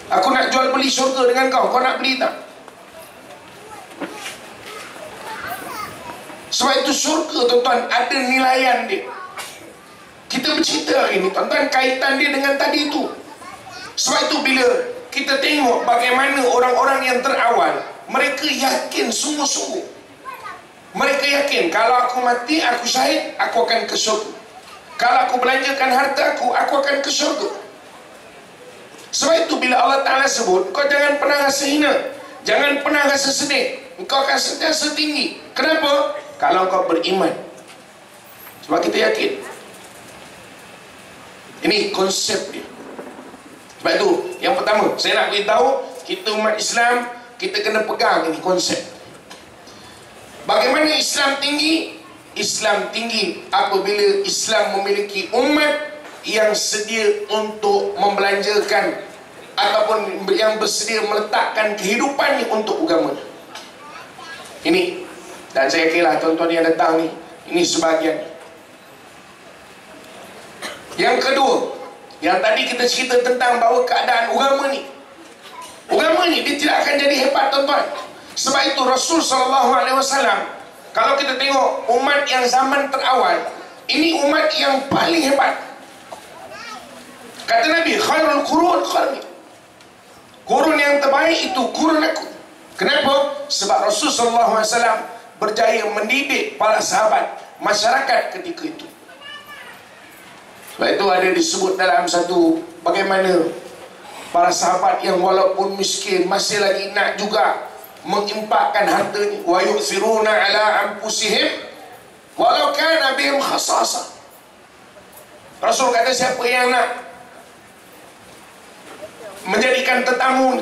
Aku nak jual beli syurga dengan kau nak beli tak? Sebab itu syurga tuan-tuan ada nilaian dia. Kita bercerita hari ni tuan-tuan, kaitan dia dengan tadi itu. Sebab itu bila kita tengok bagaimana orang-orang yang terawal, mereka yakin sungguh-sungguh. Mereka yakin kalau aku mati, aku syahid, aku akan ke syurga. Kalau aku belanjakan harta aku akan ke syurga. Sebab itu bila Allah Ta'ala sebut, kau jangan pernah rasa hina, jangan pernah rasa sedih, engkau akan sentiasa tinggi. Kenapa? Kalau kau beriman. Sebab kita yakin. Ini konsep dia. Sebab itu yang pertama saya nak beritahu, kita umat Islam, kita kena pegang ini konsep. Bagaimana Islam tinggi? Islam tinggi apabila Islam memiliki umat yang sedia untuk membelanjakan ataupun yang bersedia meletakkan kehidupannya untuk agama. Ini, dan saya kira tuan-tuan yang datang ni, ini sebahagian. Yang kedua, yang tadi kita cerita tentang bahawa keadaan agama ni dia tidak akan jadi hebat, tuan-tuan. Sebab itu Rasul SAW, kalau kita tengok umat yang zaman terawal, ini umat yang paling hebat. Kata Nabi, khairul qurun qarni, kurun yang terbaik itu kurun aku. Kenapa? Sebab Rasul SAW berjaya mendidik para sahabat, masyarakat ketika itu. Sebab itu ada disebut dalam satu, bagaimana para sahabat yang walaupun miskin masih lagi nak juga mengimpakkan hartanya. Wa yu'thiruna ala anfusihim walau kana bihim khasasah. Rasul kata, siapa yang nak menjadikan tetamu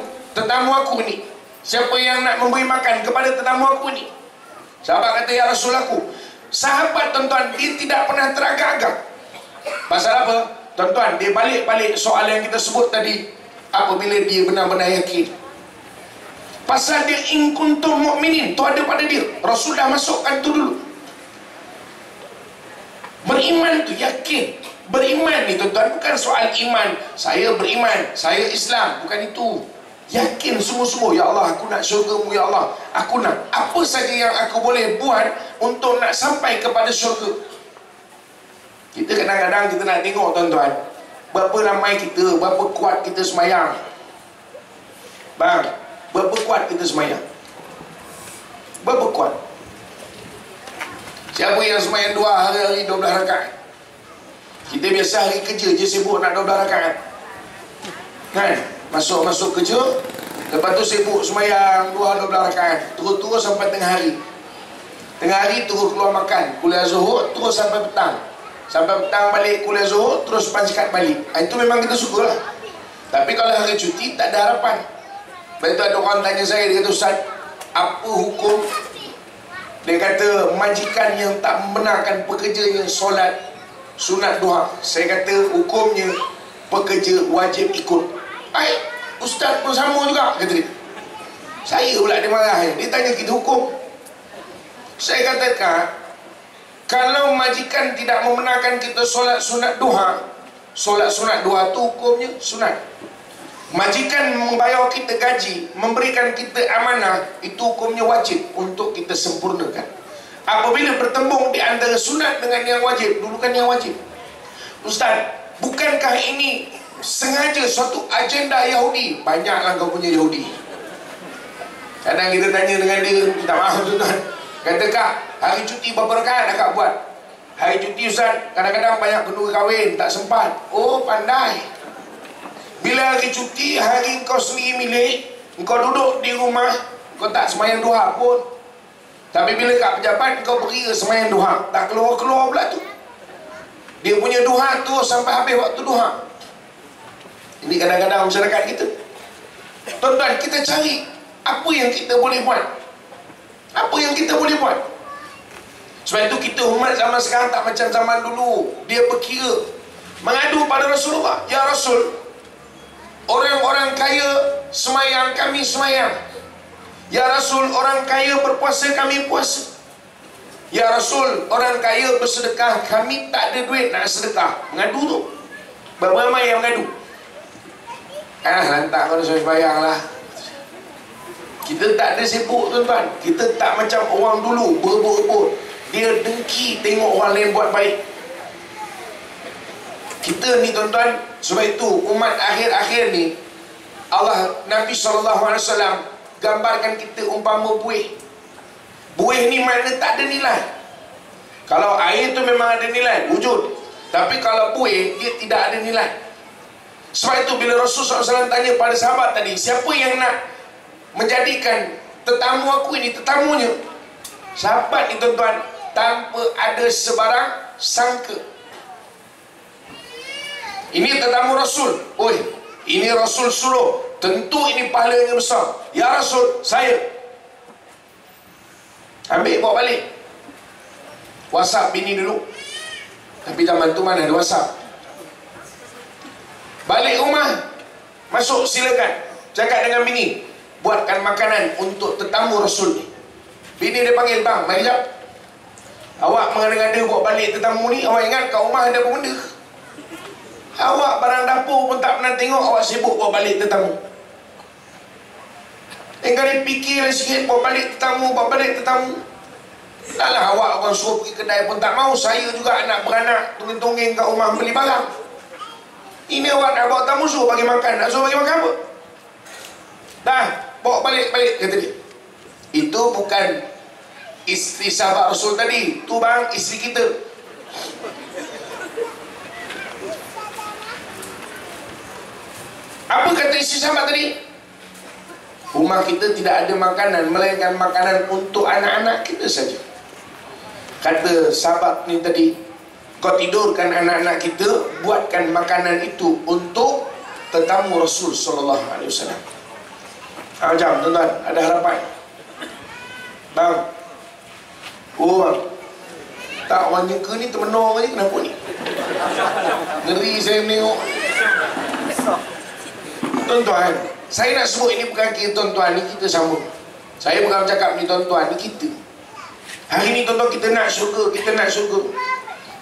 aku ni, siapa yang nak memberi makan kepada tetamu aku ni, sahabat kata, ya Rasul aku. Sahabat, tuan-tuan, dia tidak pernah teragak-agak. Pasal apa? Tuan-tuan, dia balik soal yang kita sebut tadi. Apabila dia benar-benar yakin, pasal dia in kuntum mu'minin, tu ada pada dia. Rasul dah masukkan tu dulu. Beriman tu yakin. Beriman ni, tuan-tuan, bukan soal iman. Saya beriman, saya Islam, bukan itu. Yakin sungguh-sungguh, ya Allah, aku nak syurga-Mu, ya Allah. Aku nak apa saja yang aku boleh buat untuk nak sampai kepada syurga. Kita kadang-kadang kita nak tengok, tuan-tuan, berapa ramai kita, berapa kuat kita semayang. Bang, berapa kuat kita semayang? Berapa kuat? Siapa yang semayang 2 hari-hari 12 rakaat? Kita biasa hari kerja je sibuk nak 12 rakaat, kan? Masuk kerja, lepas tu sibuk semayang 12 rakaat, terus sampai tengah hari. Tengah hari terus keluar makan, kuliah zuhur, terus sampai petang. Sampai petang balik kuliah zuhur, terus panjikat balik. Itu memang kita suka lah. Tapi kalau hari cuti, tak ada harapan. Lepas itu ada orang tanya saya, dia kata, Ustaz, apa hukum? Dia kata, majikan yang tak membenarkan pekerjanya solat sunat duha. Saya kata, hukumnya pekerja wajib ikut. Ustaz pun sama juga, kata dia. Saya pula dia marah. Dia tanya kita hukum. Saya katakan, kalau majikan tidak membenarkan kita solat sunat duha, solat sunat duha tu hukumnya sunat. Majikan membayar kita gaji, memberikan kita amanah, itu hukumnya wajib untuk kita sempurnakan. Apabila bertembung di antara sunat dengan yang wajib, dulukan yang wajib. Ustaz, bukankah ini sengaja suatu agenda Yahudi? Banyaklah kau punya Yahudi. Kadang kita tanya dengan dia, minta maaf tuan-tuan, kata, Kak, hari cuti berapa rakaat Kak buat? Hari cuti Ustaz, kadang-kadang banyak penduduk kahwin, tak sempat. Oh, pandai. Bila hari cuti, hari kau sendiri milik, kau duduk di rumah, kau tak semayang duha pun. Tapi bila kat pejabat, kau pergi ke semayang duha, tak keluar-keluar pula tu. Dia punya duha tu sampai habis waktu duha. Ini kadang-kadang masyarakat kita. Tuan-tuan, kita cari apa yang kita boleh buat. Apa yang kita boleh buat. Sebab itu kita umat zaman sekarang tak macam zaman dulu. Dia berkira, mengadu pada Rasulullah, ya Rasul, orang-orang kaya semayang, kami semayang. Ya Rasul, orang kaya berpuasa, kami puasa. Ya Rasul, orang kaya bersedekah, kami tak ada duit nak sedekah. Mengadu tu. Berapa ramai yang mengadu? Lantak kalau saya bayang lah. Kita tak ada sibuk, tuan-tuan. Kita tak macam orang dulu berebut-rebut. Dia dengki tengok orang lain buat baik. Kita ni, tuan-tuan, sebab itu umat akhir-akhir ni, Allah, Nabi SAW gambarkan kita umpama buih. Buih ni makna tak ada nilai. Kalau air tu memang ada nilai, wujud. Tapi kalau buih, dia tidak ada nilai. Sebab itu bila Rasulullah SAW tanya pada sahabat tadi, siapa yang nak menjadikan tetamu aku ini tetamunya? Sahabat ni, tuan-tuan, tanpa ada sebarang sangka, ini tetamu Rasul. Oi, ini Rasul suruh, tentu ini pahalanya besar. Ya Rasul, saya ambil bawa balik. WhatsApp bini dulu. Tapi zaman tu mana ada WhatsApp. Balik rumah, Masuk silakan. Cakap dengan bini, buatkan makanan untuk tetamu Rasul ni. Bini dia panggil, bang, mari jap. Awak mengada-ngada buat balik tetamu ni, awak ingat kat rumah ada apa benda? Awak barang dapur pun tak pernah tengok, awak sibuk buat balik tetamu. Kali fikirlah sikit, buat balik tetamu, buat balik tetamu. Taklah awak orang suruh pergi kedai pun tak mau. Saya juga anak beranak tungging-tungging kat rumah beli barang. Ini awak nak bawa tamu suruh bagi makan. Nak suruh bagi makan apa? Dah, bawa balik-balik, kata dia. Itu bukan isteri sahabat Rasul tadi. Tu bang, isteri kita. Apa kata isteri sahabat tadi? Rumah kita tidak ada makanan, melainkan makanan untuk anak-anak kita saja. Kata sahabat ni tadi, kau tidurkan anak-anak kita, buatkan makanan itu untuk tetamu Rasul sallallahu alaihi wasallam. Jam tuan-tuan, ada harapan. Bang. Oh bang. Tak, orang jengka ni termenung je, kenapa ni? Ngeri saya menengok. Tuan-tuan, saya nak sebut ini bukan kita tuan-tuan, ni kita sama. Saya bukan cakap ni tuan-tuan, ni kita. Hari ni tuan-tuan, kita nak syurga, kita nak syurga.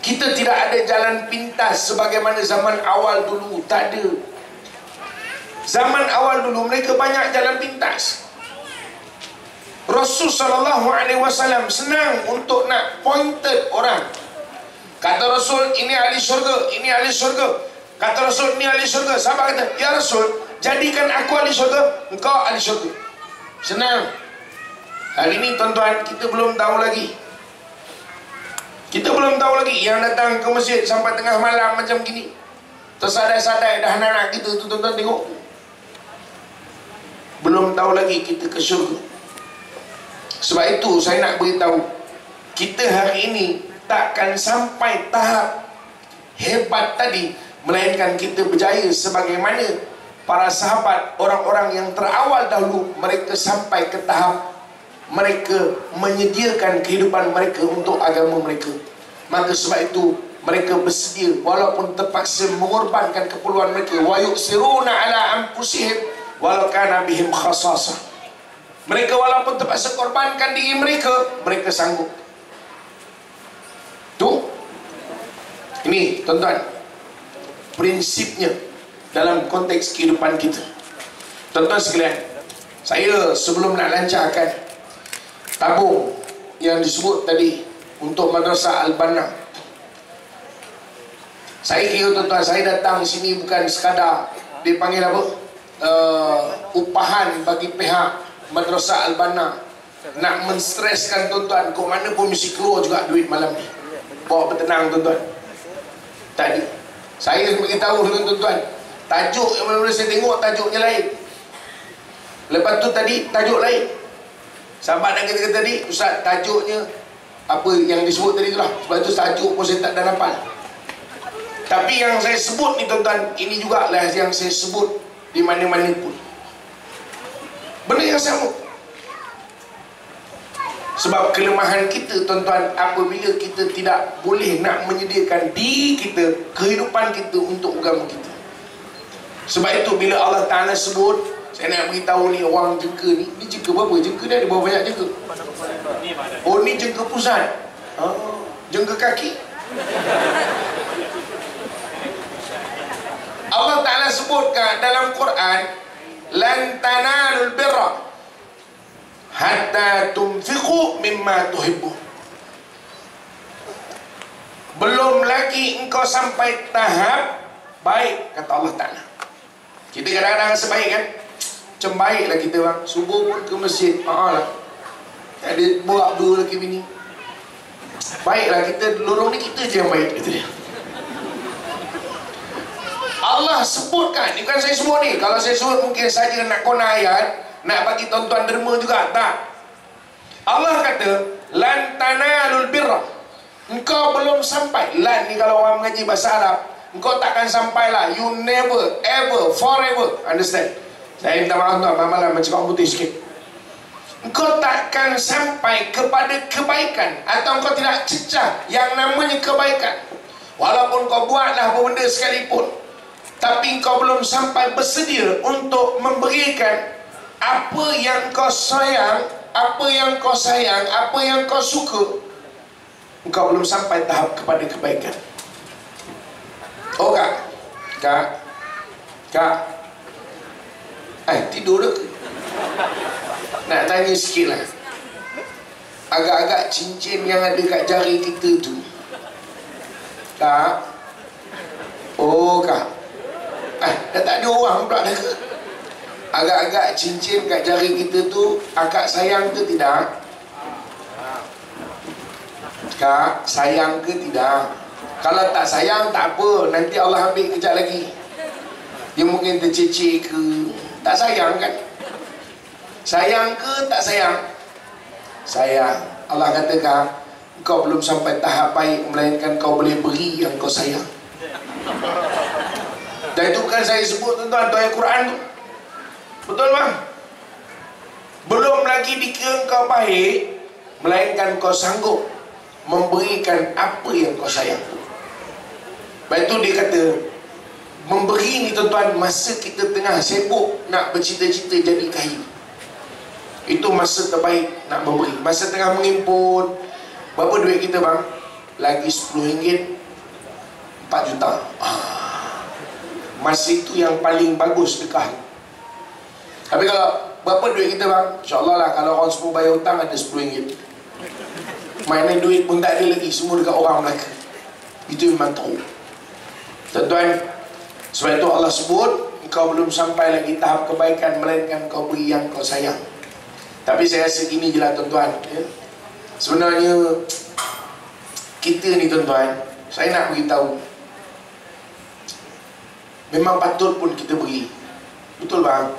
Kita tidak ada jalan pintas sebagaimana zaman awal dulu. Tak ada. Zaman awal dulu mereka banyak jalan pintas. Rasul SAW senang untuk nak pointed orang. Kata Rasul, ini ahli syurga, ini ahli syurga. Kata Rasul, ini ahli syurga. Sahabat kata, ya Rasul, jadikan aku ahli syurga, engkau ahli syurga. Senang. Hari ini tuan-tuan, kita belum tahu lagi. Kita belum tahu lagi. Yang datang ke masjid sampai tengah malam macam gini, tersadai-sadai dah anak-anak kita tu, tuan-tuan tengok. Belum tahu lagi kita ke syurga. Sebab itu saya nak beritahu, kita hari ini takkan sampai tahap hebat tadi, melainkan kita berjaya sebagaimana para sahabat, orang-orang yang terawal dahulu, mereka sampai ke tahap mereka menyediakan kehidupan mereka untuk agama mereka. Maka sebab itu mereka bersedia walaupun terpaksa mengorbankan keperluan mereka. Wa yusiruna ala anfusihim walau kana bihim khasasah. Mereka walaupun terpaksa korbankan diri mereka, mereka sanggup. Tu. Ini tuan-tuan, prinsipnya dalam konteks kehidupan kita. Tuan-tuan sekalian, saya sebelum nak lancarkan tabung yang disebut tadi untuk Madrasah Al-Banna, saya kira tuan-tuan, saya datang sini bukan sekadar dipanggil apa, upahan bagi pihak Madrasah Al-Banna, nak menstreskan tuan-tuan, kok mana pun mesti keluar juga duit malam ni, bawa bertenang tuan-tuan. Tadi saya beritahu dengan tuan-tuan, tajuk yang mana saya tengok tajuknya lain, lepas tu tadi tajuk lain. Sahabat yang kita tadi, Ustaz, tajuknya apa yang disebut tadi itulah. Sebab itu tajuk pun saya tak dah hafal. Tapi yang saya sebut ni tuan-tuan, ini jugalah yang saya sebut di mana-mana pun. Benda yang sama. Sebab kelemahan kita tuan-tuan, apabila kita tidak boleh nak menyediakan diri kita, kehidupan kita untuk agama kita. Sebab itu bila Allah Ta'ala sebut, saya nak beritahu ni orang jengka ni jengka berapa? Jengka ni ada berapa banyak jengka? Oh, ni jengka pusat. Jengka kaki. Allah Ta'ala sebutkan dalam Quran, lan tanalul birra hatta tunfiqu mimma tuhibbun. Belum lagi engkau sampai tahap baik, kata Allah Ta'ala. Kita kadang-kadang rasa baik kan? Macam baiklah kita bang, subuh pun ke masjid, lah ada borak dua lagi bini. Baiklah kita, lorong ni kita je yang baik, kata dia. Allah sebutkan, ni bukan saya sebut ni. Kalau saya sebut mungkin saja nak kona ayat, nak bagi tuan-tuan derma juga, tak. Allah kata, lan tanalul birra, engkau belum sampai. Lan ni kalau orang mengaji bahasa Arab, engkau takkan sampailah, you never, ever, forever. Understand? Saya minta maaf tuan, malam macam orang putih sikit. Engkau takkan sampai kepada kebaikan, atau engkau tidak cecah yang namanya kebaikan, walaupun kau buatlah apa benda sekalipun. tapi kau belum sampai bersedia untuk memberikan apa yang kau sayang, apa yang kau sayang, apa yang kau suka, engkau belum sampai tahap kepada kebaikan. Oh kak, tidur ke? Nak tanya sikit lah. Agak-agak cincin yang ada kat jari kita tu, kak, oh kak, dah tak ada orang pula dah ke? Agak-agak cincin kat jari kita tu, akak sayang ke tidak? Kak, sayang ke tidak? Kalau tak sayang, tak apa, nanti Allah ambil kejap lagi. Dia mungkin tercecik ke, tak sayang kan? Sayang ke tak sayang? Sayang. Allah katakan, kau belum sampai tahap baik, melainkan kau boleh beri yang kau sayang. Dan itu bukan saya sebut, tuan-tuan, itu ayat Quran tu. Betul bang? Belum lagi dikira kau baik, melainkan kau sanggup memberikan apa yang kau sayang. Lepas itu dia kata, memberi ni tuan-tuan, masa kita tengah sibuk nak bercita-cita jadi kaya, itu masa terbaik nak memberi. Masa tengah mengimpun, berapa duit kita bang? Lagi RM10, 4 juta. Masa itu yang paling bagus sedekah. Tapi kalau berapa duit kita bang? InsyaAllah lah, kalau orang semua bayar hutang ada RM10. Mana duit pun tak ada lagi, semua dekat orang Melaka. Itu memang tahu. Tuan-tuan, sebab itu Allah sebut, kau belum sampai lagi tahap kebaikan, melainkan kau beri yang kau sayang. Tapi saya rasa gini je lah tuan-tuan, ya. Sebenarnya kita ni tuan-tuan, saya nak beritahu, memang patut pun kita beri. Betul bang?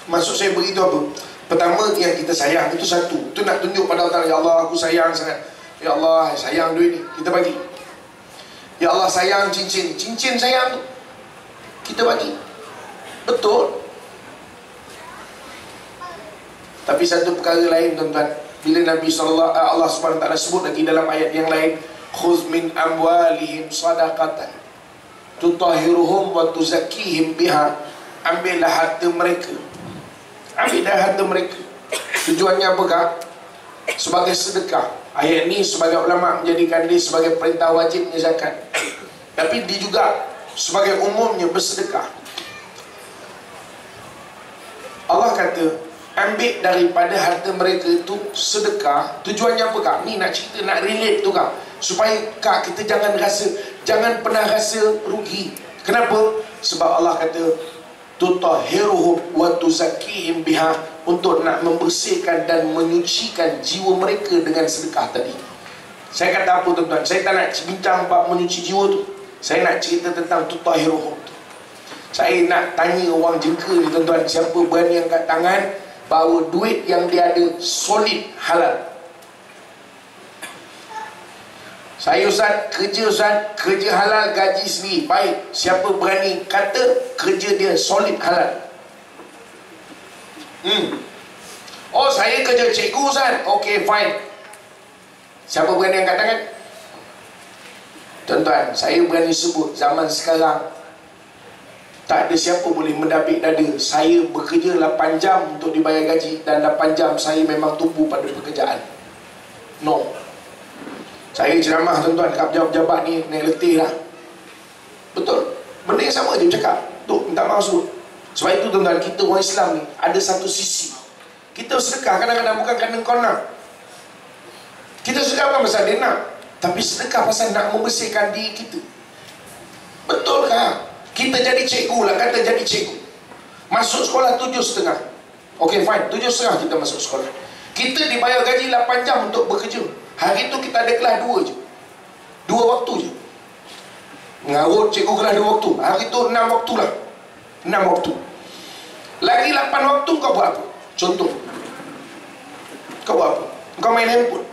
Maksud saya beri tu apa? Pertama, yang kita sayang itu satu. Itu nak tunjuk pada Allah, ya Allah aku sayang sangat. Ya Allah sayang duit ni, kita bagi. Ya Allah sayang cincin, cincin sayang tu, kita bagi. Betul. Tapi satu perkara lain tuan-tuan, bila Nabi Allah SWT sebut lagi dalam ayat yang lain, khuz min amwalihim sadaqatan tutahhiruhum wa tuzakkihim biha. Ambillah harta mereka, ambillah harta mereka. Tujuannya apakah? Sebagai sedekah. Ayat ni sebagai ulama menjadikan dia sebagai perintah wajibnya zakat, tapi dia juga sebagai umumnya bersedekah. Allah kata ambil daripada harta mereka itu sedekah. Tujuannya apakah? Ni nak cerita, nak relate tu kak, supaya kak kita jangan pernah rasa rugi. Kenapa? Sebab Allah kata tutahhiruhum wa tuzakkihim biha, untuk nak membersihkan dan menyucikan jiwa mereka dengan sedekah tadi. Saya kata apa tuan-tuan? Saya tak nak bincang bab menyuci jiwa tu. Saya nak cerita tentang tutahhiruhum tu. Saya nak tanya orang jengka ni tuan-tuan, siapa berani angkat tangan bahawa duit yang dia ada solid halal? Saya Ustaz, kerja halal, gaji sendiri, baik. Siapa berani kata kerja dia solid halal? Oh saya kerja cikgu Ustaz. Okay fine. Siapa berani angkat tangan? Tuan-tuan, saya berani sebut zaman sekarang tak ada siapa boleh mendabik dada. Saya bekerja 8 jam untuk dibayar gaji, dan 8 jam saya memang tumpu pada pekerjaan. No. Saya ceramah tuan-tuan dekat pejabat-pejabat ni, naik letih lah. Betul. Benda yang sama je cakap. Tu, minta maaf sebut. Sebab itu tuan-tuan, kita orang Islam ni ada satu sisi. Kita sedekah kadang-kadang bukan kerana kau nak. Kita sedekah bukan pasal dia nak, tapi sedekah pasal nak membersihkan diri kita. Betul kah? Kita jadi cikgu lah, kata jadi cikgu, masuk sekolah 7.30. Ok fine, 7.30 kita masuk sekolah. Kita dibayar gaji 8 jam untuk bekerja. Hari tu kita ada kelas 2 je, 2 waktu je. Mengarut cikgu kelas 2 waktu. Hari tu 6 waktu lah, 6 waktu. Lagi 8 waktu kau buat apa? Contoh, kau buat apa? Kau main handphone,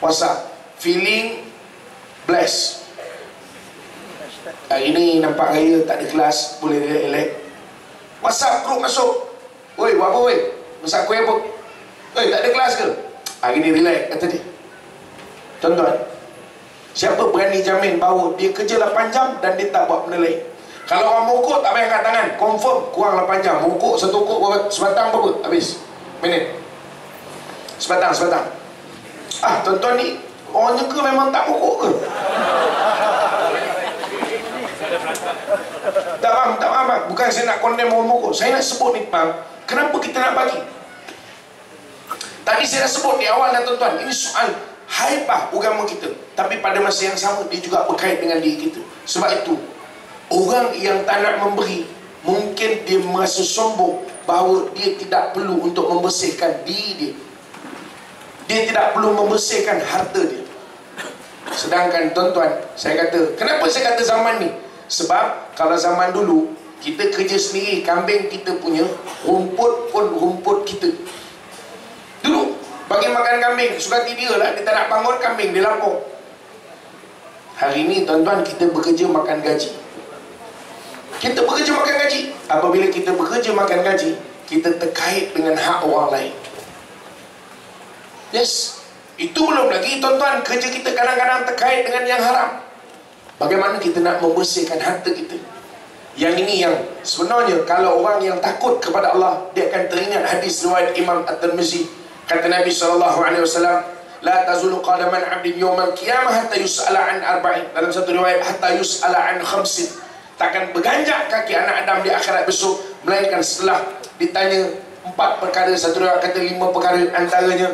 WhatsApp, feeling blessed. Hari ni nampak raya tak ada kelas, boleh relax. WhatsApp group masuk, oi buat apa oi? Masak kuih apa? Oi tak ada kelas ke? Hari ni relax, kata dia. Tuan-tuan, Siapa berani jamin bahawa dia kerja 8 jam dan dia tak buat benda lain? Kalau orang mokok tak payah angkat tangan, confirm kurang 8 jam. Mokok satu mokok berapa? Sebatang berapa? Habis. Minit. Sebatang. Tuan-tuan ni orangnya ke memang tak mokok ke? Tak faham. Bukan saya nak condemn orang mokok. Saya nak sebut ni, bang, kenapa kita nak bagi? Tadi saya dah sebut di awal dah, tuan-tuan. Ini soal haibah agama kita. Tapi pada masa yang sama, dia juga berkait dengan diri kita. Sebab itu, orang yang tak nak memberi, mungkin dia merasa sombong bahawa dia tidak perlu untuk membersihkan diri dia. Dia tidak perlu membersihkan harta dia. Sedangkan tuan-tuan, saya kata, kenapa saya kata zaman ni? Sebab kalau zaman dulu, kita kerja sendiri, kambing kita punya, rumput pun rumput kita. Dulu, bagi makan kambing, suka dia lah, dia tak nak bangun kambing, dia lapor. Hari ni tuan-tuan, kita bekerja makan gaji. Kita bekerja makan gaji. Apabila kita bekerja makan gaji, kita terkait dengan hak orang lain. Yes. Itu belum lagi tuan-tuan, kerja kita kadang-kadang terkait dengan yang haram. Bagaimana kita nak membersihkan harta kita? Yang ini yang sebenarnya kalau orang yang takut kepada Allah, dia akan teringat hadis riwayat Imam At-Tirmizi. Kata Nabi SAW, la tazulu qadaman 'abdin yawmal qiyamah hatta yus'ala an arba'in. Dalam satu riwayat, hatta yus'ala an khamsin. Takkan berganjak kaki anak Adam di akhirat besok, melainkan setelah ditanya 4 perkara. Satu riwayat kata 5 perkara, antaranya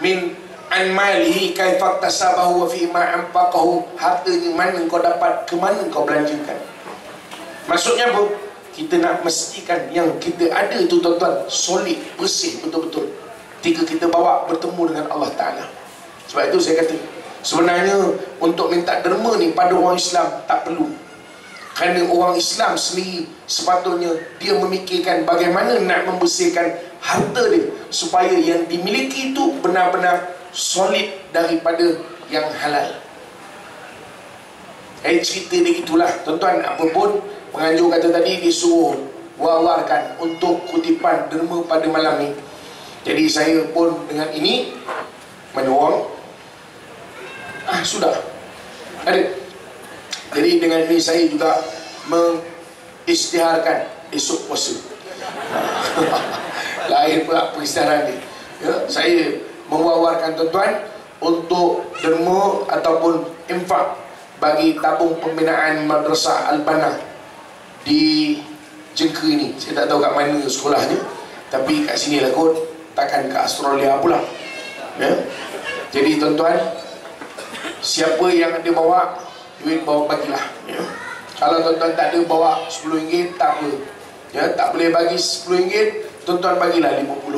min an malihi kaifak tasabahu wa fi ma anfaqahu. Hartanya mana kau dapat, ke mana kau belanjakan. Maksudnya apa? Kita nak mestikan yang kita ada itu, tuan-tuan, solid, bersih, betul-betul ketika kita bawa bertemu dengan Allah Ta'ala. Sebab itu saya kata, sebenarnya untuk minta derma ni pada orang Islam tak perlu. Kerana orang Islam sendiri sepatutnya dia memikirkan bagaimana nak membersihkan harta dia supaya yang dimiliki itu benar-benar solid daripada yang halal. Cerita dia itulah, tuan-tuan. Apa pun penganjur kata tadi, disuruh war-warkan untuk kutipan derma pada malam ni. Jadi saya pun dengan ini menyuruh sudah ada. Jadi dengan ini saya juga mengisytiharkan esok puasa. Lain pula peristiharan ni. Saya mewawarkan tuan-tuan untuk derma ataupun infak bagi tabung pembinaan Madrasah Al-Banah di Jengka ini. Saya tak tahu kat mana sekolahnya, tapi kat sini lah kot, takkan ke Australia pula. Jadi tuan-tuan, siapa yang ada bawa duit, bawa bagilah. Kalau tuan-tuan tak ada bawa RM10, tak apa. Tak boleh bagi RM10, tuan-tuan bagilah RM50.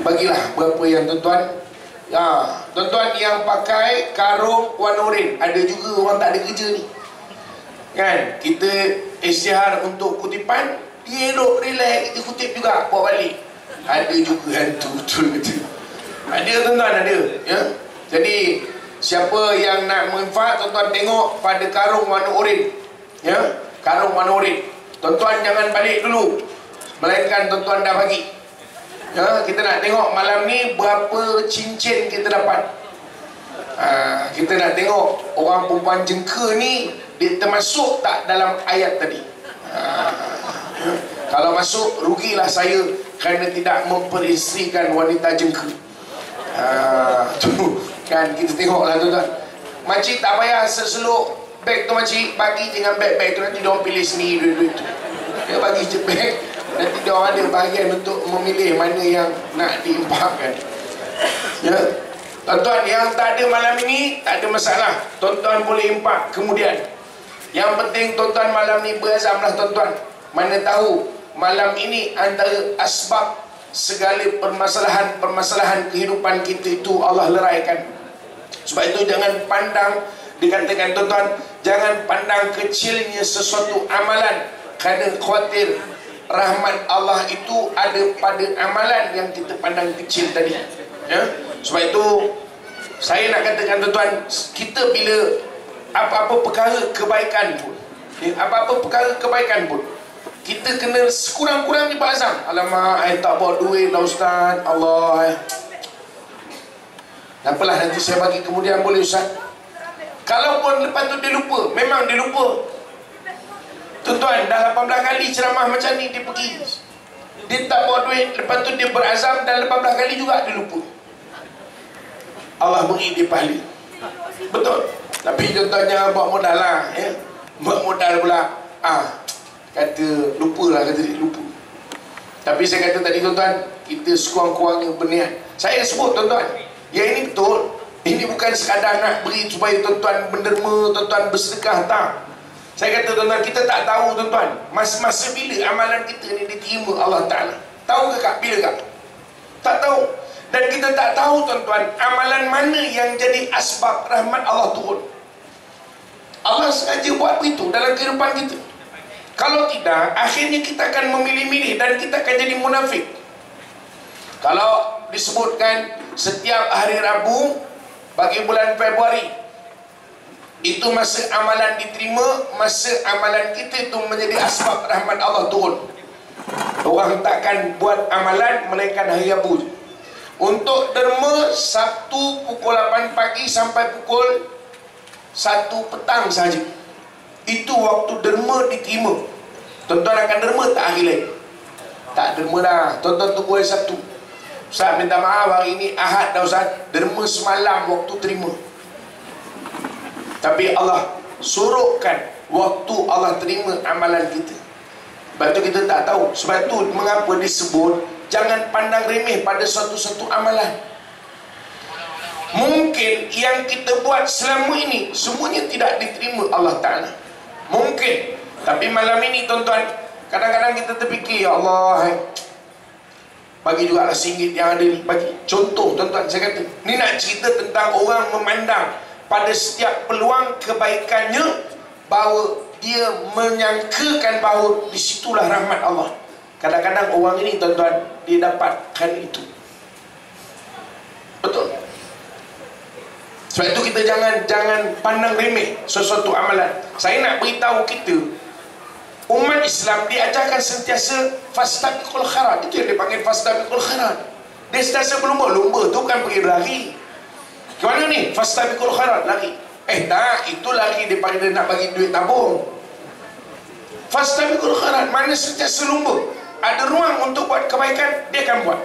Bagilah berapa yang tuan-tuan. Tuan-tuan yang pakai karung warna oranye, ada juga orang tak ada kerja ni. Kan? Kita isytihar untuk kutipan, dia duduk relax, kita kutip juga, bawa balik. Ada juga hantu, betul-betul. Ada tuan-tuan, ada. Jadi siapa yang nak menginfak, tuan-tuan tengok pada karung warna oranye. Karung warna oranye. Tuan-tuan jangan balik dulu, melainkan tuan-tuan dah bagi. Kita nak tengok malam ni berapa cincin kita dapat. Kita nak tengok orang perempuan Jengka ni, dia termasuk tak dalam ayat tadi. Kalau masuk, rugilah saya kerana tidak memperistrikan wanita Jengka. Tu kan, kita tengoklah tuan-tuan. Makcik tak payah seseluk beg tu, makcik bagi dengan beg-beg tu, nanti diorang pilih sendiri duit-duit tu. Dia bagi je beg, nanti diorang ada bahagian untuk memilih mana yang nak diimpakkan. Tuan-tuan yang tak ada malam ini, tak ada masalah, tuan-tuan boleh impak kemudian. Yang penting tuan-tuan malam ni berazamlah tuan-tuan. Mana tahu malam ini antara asbab segala permasalahan kehidupan kita itu Allah leraikan. Sebab itu jangan pandang, dikatakan tuan-tuan, jangan pandang kecilnya sesuatu amalan, kerana khawatir rahmat Allah itu ada pada amalan yang kita pandang kecil tadi. Sebab itu saya nak katakan tuan-tuan, kita bila apa-apa perkara kebaikan pun, kita kena sekurang-kurangnya berazam. Alamak, tak bawa duit lah Ustaz, Allah. Tak apalah, nanti saya bagi kemudian boleh Ustaz. Kalaupun lepas tu dia lupa, memang dia lupa. Tuan-tuan, dah 18 kali ceramah macam ni dia pergi, dia tak bawa duit, lepas tu dia berazam dan 18 kali juga dia lupa. Allah beri dia pahala. Betul. Tapi tuan-tuan jangan bawa modal lah, ya. Bawa modal pula, kata lupa lah, kata dia lupa. Tapi saya kata tadi tuan-tuan, kita sekurang-kurangnya berniat. Saya sebut tuan-tuan, yang ini betul. Ini bukan sekadar nak beri supaya tuan-tuan menderma, tuan-tuan bersedekah, tak. Saya kata tuan-tuan, kita tak tahu tuan-tuan masa bila amalan kita ni diterima Allah Ta'ala. Tahu ke kak? Bila kak? Tak tahu. Dan kita tak tahu tuan-tuan amalan mana yang jadi asbab rahmat Allah turun. Allah sengaja buat begitu dalam kehidupan kita. Kalau tidak, akhirnya kita akan memilih-milih dan kita akan jadi munafik. Kalau disebutkan setiap hari Rabu bagi bulan Februari, itu masa amalan diterima, masa amalan kita itu menjadi asbab rahmat Allah turun. Orang takkan buat amalan melainkan hari Rabu. Untuk derma, Sabtu pukul 8 pagi sampai pukul 1 petang saja. Itu waktu derma diterima. Tuan-tuan akan derma tak hari lain? Tak derma dah. Tuan-tuan tunggu hari Sabtu. Ustaz minta maaf, hari ini Ahad dah Ustaz, derma semalam waktu terima. Tapi Allah suruhkan waktu Allah terima amalan kita. Sebab tu kita tak tahu. Sebab tu mengapa disebut jangan pandang remeh pada satu-satu amalan. Mungkin yang kita buat selama ini semuanya tidak diterima Allah Ta'ala. Mungkin. Tapi malam ini tuan-tuan, kadang-kadang kita terfikir, ya Allah, bagi juga lah RM1 yang ada ni, bagi. Contoh tuan-tuan, saya kata, ni nak cerita tentang orang memandang pada setiap peluang kebaikannya bahawa dia menyangkakan bahawa disitulah rahmat Allah. Kadang-kadang orang ini tuan-tuan, dia dapatkan itu. Betul. Sebab itu kita jangan pandang remeh sesuatu amalan. Saya nak beritahu kita, umat Islam diajarkan sentiasa fastabiqul khairat. Itu yang dipanggil fastabiqul khairat. Dia sentiasa berlumba. Lumba tu kan pergi berlari. Ke mana ni? Fastabiqul khairat, lari. Tak, itu lari daripada dia nak bagi duit tabung. Fastabiqul khairat, mana sentiasa lumba. Ada ruang untuk buat kebaikan, dia akan buat.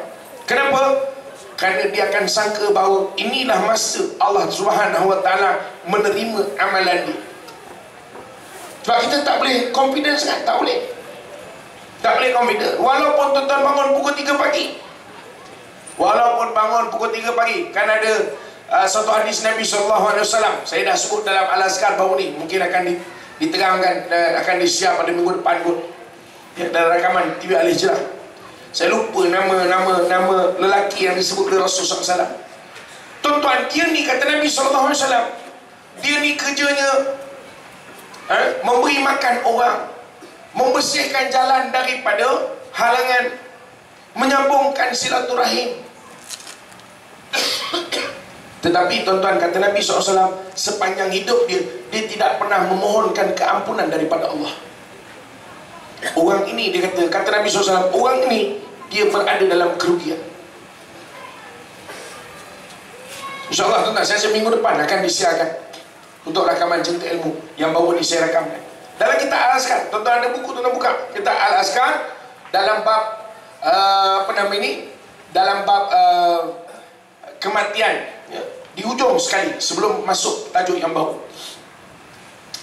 Kenapa? Kerana dia akan sangka bahawa inilah masa Allah Subhanahu Wa Taala menerima amalan dia. Sebab kita tak boleh confidence kan? Tak boleh. Tak boleh confidence. Walaupun tuan-tuan bangun pukul 3 pagi. Walaupun bangun pukul 3 pagi, kan ada satu hadis Nabi SAW, saya dah sebut dalam Al-Azkar baru ni, mungkin akan diterangkan, akan disiap pada minggu depan pun, ya, dalam rakaman TV Al-Hijrah. Saya lupa nama lelaki yang disebut oleh Rasulullah SAW. Tuan-tuan, dia ni kata Nabi SAW, dia ni kerjanya memberi makan orang, membersihkan jalan daripada halangan, menyambungkan silaturahim. Tetapi tuan-tuan, kata Nabi SAW, sepanjang hidup dia tidak pernah memohonkan keampunan daripada Allah. Orang ini, dia kata Nabi SAW, orang ini dia berada dalam kerugian. InsyaAllah tuan-tuan, saya minggu depan akan disiarkan untuk rakaman Cerita Ilmu yang baru ni saya rakamkan. Dalam kitab Al-Azkar, tuan-tuan ada buku, tuan-tuan buka kitab Al-Azkar dalam bab dalam bab kematian, ya, di hujung sekali sebelum masuk tajuk yang baru.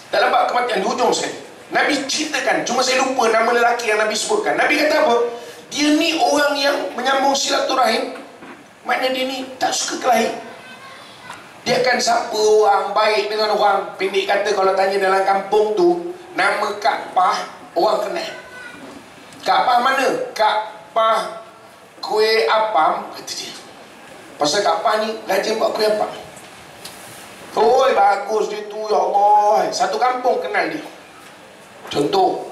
Dalam bab kematian di hujung sekali Nabi ceritakan, cuma saya lupa nama lelaki yang Nabi sebutkan. Nabi kata apa? Dia ni orang yang menyambung silaturahim. Maknanya dia ni tak suka kelahi. Dia akan sapa orang, baik dengan orang. Pendek kata, kalau tanya dalam kampung tu, nama Kak Pah, orang kenal. Kak Pah mana? Kak Pah kuih apam, kata dia. Pasal Kak Pah ni rajin buat kuih apam. Oi, bagus dia tu, ya Allah. Satu kampung kenal dia. Contoh,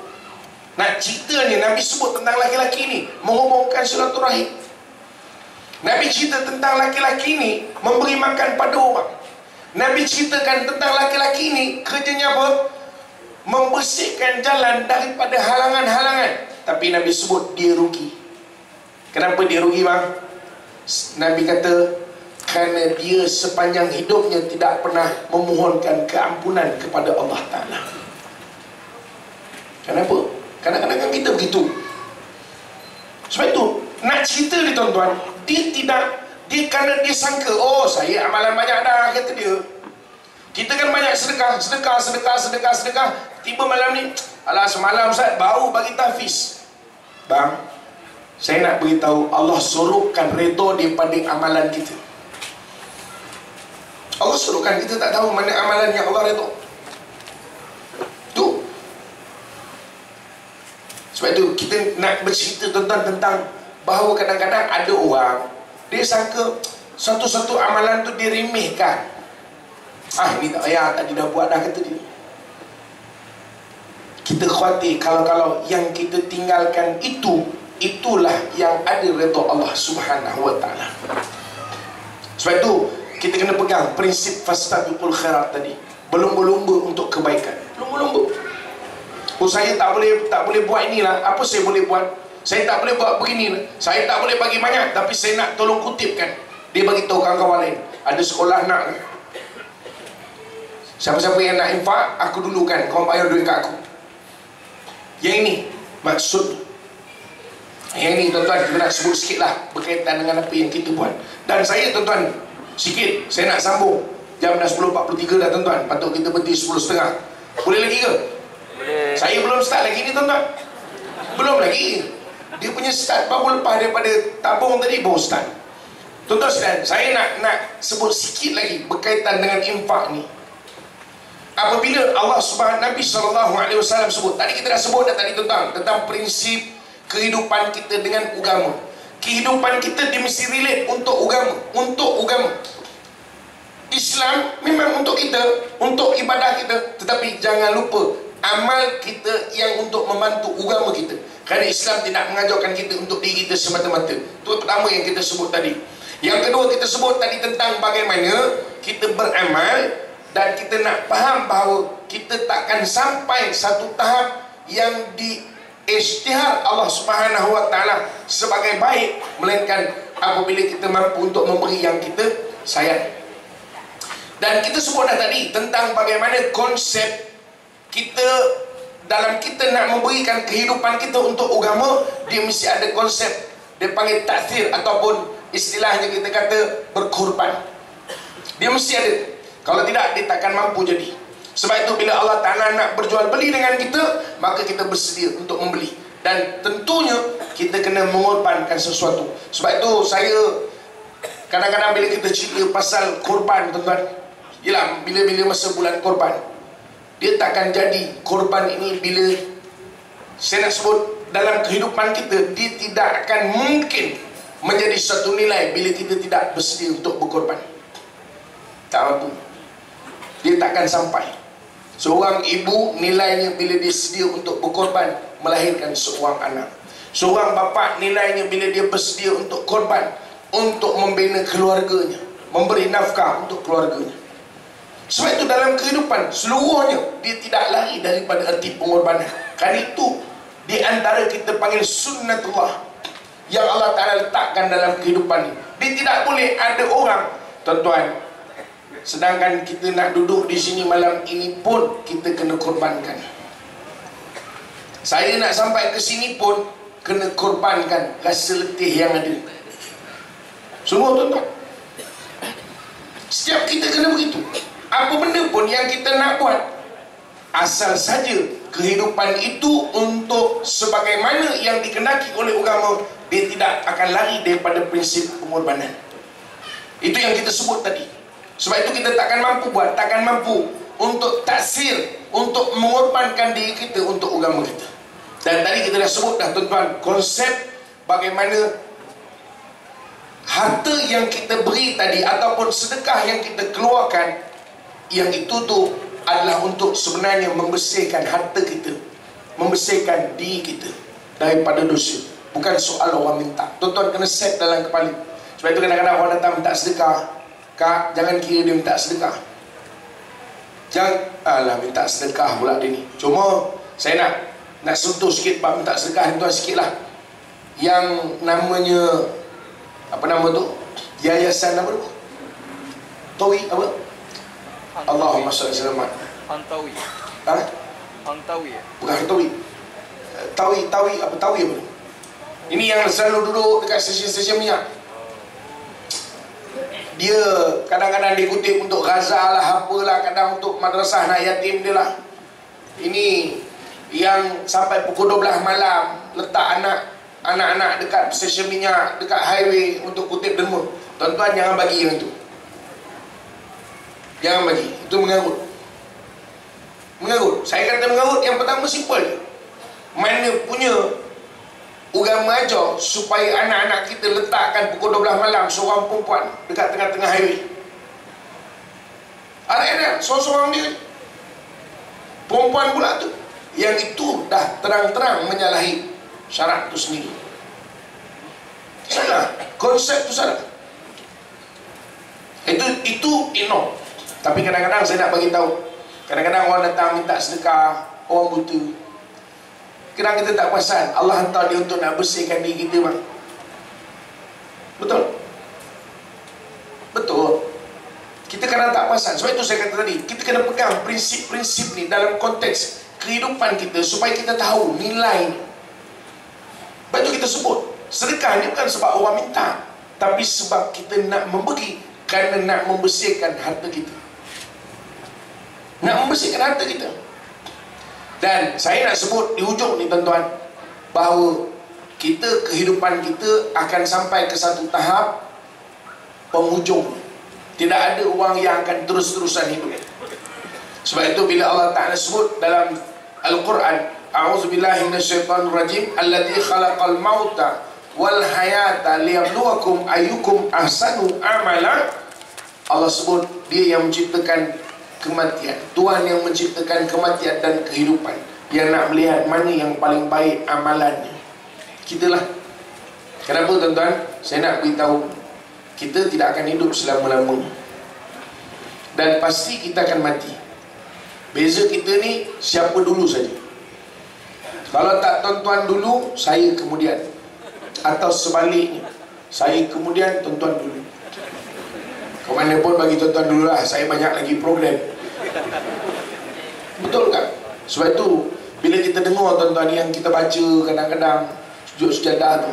nak cerita ni, Nabi sebut tentang laki-laki ni menghubungkan silaturahim. Nabi cerita tentang laki-laki ni memberi makan pada orang. Nabi ceritakan tentang laki-laki ni kerjanya apa? Membersihkan jalan daripada halangan-halangan. Tapi Nabi sebut dia rugi. Kenapa dia rugi bang? Nabi kata, kerana dia sepanjang hidupnya tidak pernah memohonkan keampunan kepada Allah Ta'ala. Kenapa? Kadang-kadang kan kita begitu. Sebab itu nak cerita ni tuan-tuan, dia tidak, dia kerana dia sangka, oh saya amalan banyak dah, kata dia. Kita kan banyak sedekah. Tiba malam ni, alah semalam Ustaz baru bagi tahfiz. Bang, saya nak beritahu, Allah suruhkan redha daripada amalan kita. Allah suruhkan, kita tak tahu mana amalan yang Allah redha. Tu. Sebab itu kita nak bercerita tentang bahawa kadang-kadang ada orang, dia sangka satu-satu amalan tu dia remehkan. Ni tak payah, tadi dah buat dah, kata dia. Kita khawatir kalau yang kita tinggalkan itulah yang ada redha Allah Subhanahu wa Ta'ala. Sebab itu kita kena pegang prinsip fastabiqul khairat tadi. Berlumba-lumba untuk kebaikan. Lumba-lumba. Oh, saya tak boleh buat inilah. Apa saya boleh buat? Saya tak boleh buat begini. Saya tak boleh bagi banyak, tapi saya nak tolong kutipkan. Dia bagi tahu kawan-kawan lain. Ada sekolah nak. Siapa-siapa yang nak infak, aku dulukan. Kau bayar duit kat aku. Yang ini maksud. Yang ini tuan-tuan, kita nak sebut sikit lah berkaitan dengan apa yang kita buat. Dan saya tuan-tuan, sikit saya nak sambung. Jam dah 10.43 dah tuan-tuan. Patut kita berhenti 10.30. Boleh lagi ke? Boleh. Saya belum start lagi ni tuan-tuan. Belum lagi. Dia punya start baru lepas daripada tabung tadi, baru start. Tuan-tuan sekalian, saya nak sebut sikit lagi berkaitan dengan infak ni. Apabila Allah Subhanahu Nabi SAW sebut, tadi kita dah sebut dah tadi tentang prinsip kehidupan kita dengan agama. Kehidupan kita dia mesti relate untuk agama. Islam memang untuk kita, untuk ibadah kita, tetapi jangan lupa amal kita yang untuk membantu agama kita. Kerana Islam tidak mengajarkan kita untuk diri kita semata-mata. Itu pertama yang kita sebut tadi. Yang kedua kita sebut tadi tentang bagaimana kita beramal. Dan kita nak faham bahawa kita takkan sampai satu tahap yang diisytihar Allah Subhanahu wa Ta'ala sebagai baik, melainkan apabila kita mampu untuk memberi yang kita sayang. Dan kita sebut dah tadi tentang bagaimana konsep kita dalam kita nak memberikan kehidupan kita untuk agama, dia mesti ada konsep, dia panggil ta'thir ataupun istilahnya kita kata berkorban. Dia mesti ada. Kalau tidak, dia takkan mampu jadi. Sebab itu bila Allah Ta'ala nak berjual beli dengan kita, maka kita bersedia untuk membeli. Dan tentunya kita kena mengorbankan sesuatu. Sebab itu saya kadang-kadang bila kita cerita pasal korban, tuan-tuan, yelah, bila-bila masa bulan korban, dia takkan jadi korban ini bila saya nak sebut dalam kehidupan kita, dia tidak akan mungkin menjadi satu nilai bila kita tidak bersedia untuk berkorban. Tak mampu. Dia takkan sampai. Seorang ibu nilainya bila dia sedia untuk berkorban melahirkan seorang anak. Seorang bapa nilainya bila dia bersedia untuk korban untuk membina keluarganya, memberi nafkah untuk keluarganya. Sebab itu dalam kehidupan seluruhnya dia tidak lari daripada erti pengorbanan. Kerana itu di antara kita panggil sunnatullah yang Allah Ta'ala letakkan dalam kehidupan ini. Dia tidak boleh ada orang, tuan-tuan, sedangkan kita nak duduk di sini malam ini pun kita kena korbankan. Saya nak sampai ke sini pun kena korbankan rasa letih yang ada. Semua tuan-tuan. Setiap kita kena begitu. Apa benda pun yang kita nak buat, asal saja kehidupan itu untuk sebagaimana yang dikehendaki oleh agama, dia tidak akan lari daripada prinsip pengorbanan. Itu yang kita sebut tadi. Sebab itu kita takkan mampu buat, takkan mampu untuk taksir, untuk mengorbankan diri kita untuk agama kita. Dan tadi kita dah sebut dah tuan-tuan, konsep bagaimana harta yang kita beri tadi ataupun sedekah yang kita keluarkan, yang itu tu adalah untuk sebenarnya membersihkan harta kita, membersihkan diri kita daripada dosa. Bukan soal orang minta. Tuan-tuan kena set dalam kepala. Sebab itu kadang-kadang orang datang minta sedekah, Kak, jangan kira dia minta sedekah. Jangan minta sedekah pula dia ni. Cuma saya nak sentuh sikit bab minta sedekah ni, tuan, sikit lah. Yang namanya apa nama tu? Yayasan apa tu? Tawi apa? Allahumma shalli selamat. Hantawi. Ha? Hantawi. Bukan Tawi. Tawi apa Tawi apa? Ini yang selalu duduk dekat stesen-stesen minyak. Dia kadang-kadang dia kutip untuk Gaza lah, apalah, kadang untuk madrasah anak yatim dia lah. Ini yang sampai pukul 12 malam letak anak-anak dekat stesen minyak, dekat highway untuk kutip derma. Tuan-tuan jangan bagi yang itu. Jangan bagi. Itu mengarut. Mengarut. Saya kata mengarut yang pertama simple. Mana punya agama ajar supaya anak-anak kita letakkan pukul 12 malam seorang perempuan dekat tengah-tengah highway. Anak-anak seorang-seorang dia, perempuan pula tu. Yang itu dah terang-terang menyalahi syarat tu sendiri. Salah. Konsep tu salah. Itu ignore. Tapi kadang-kadang saya nak bagi tahu. Kadang-kadang orang datang minta sedekah, orang buta. Kadang kita tak perasan Allah hantar dia untuk nak bersihkan diri kita, bang. Betul? Betul. Kita kadang tak perasan. Sebab itu saya kata tadi, kita kena pegang prinsip-prinsip ni dalam konteks kehidupan kita supaya kita tahu nilai ni. Sebab itu kita sebut sedekah ni bukan sebab orang minta, tapi sebab kita nak memberi, kerana nak membersihkan harta kita. Nak membersihkan harta kita. Dan saya nak sebut di hujung ni, tuan-tuan, bahawa kehidupan kita akan sampai ke satu tahap penghujung. Tidak ada orang yang akan terus-terusan hidup. Sebab itu bila Allah Ta'ala sebut dalam Al-Quran, a'udzubillahi minasyaitanir rajim, alladzi khalaqal mauta wal hayata liyabluwakum ayyukum ahsanu amala. Allah sebut dia yang menciptakan kematian. Tuhan yang menciptakan kematian dan kehidupan, yang nak melihat mana yang paling baik amalannya. Kitalah. Kenapa, tuan-tuan? Saya nak beritahu, kita tidak akan hidup selama-lamanya. Dan pasti kita akan mati. Beza kita ni siapa dulu saja. Kalau tak tuan-tuan dulu, saya kemudian. Atau sebaliknya, saya kemudian, tuan-tuan dulu. Ke mana pun bagi tuan-tuan dulu lah. Saya banyak lagi program. Betul kan? Sebab itu bila kita dengar, tuan-tuan, yang kita baca kadang-kadang sujud sejadah tu,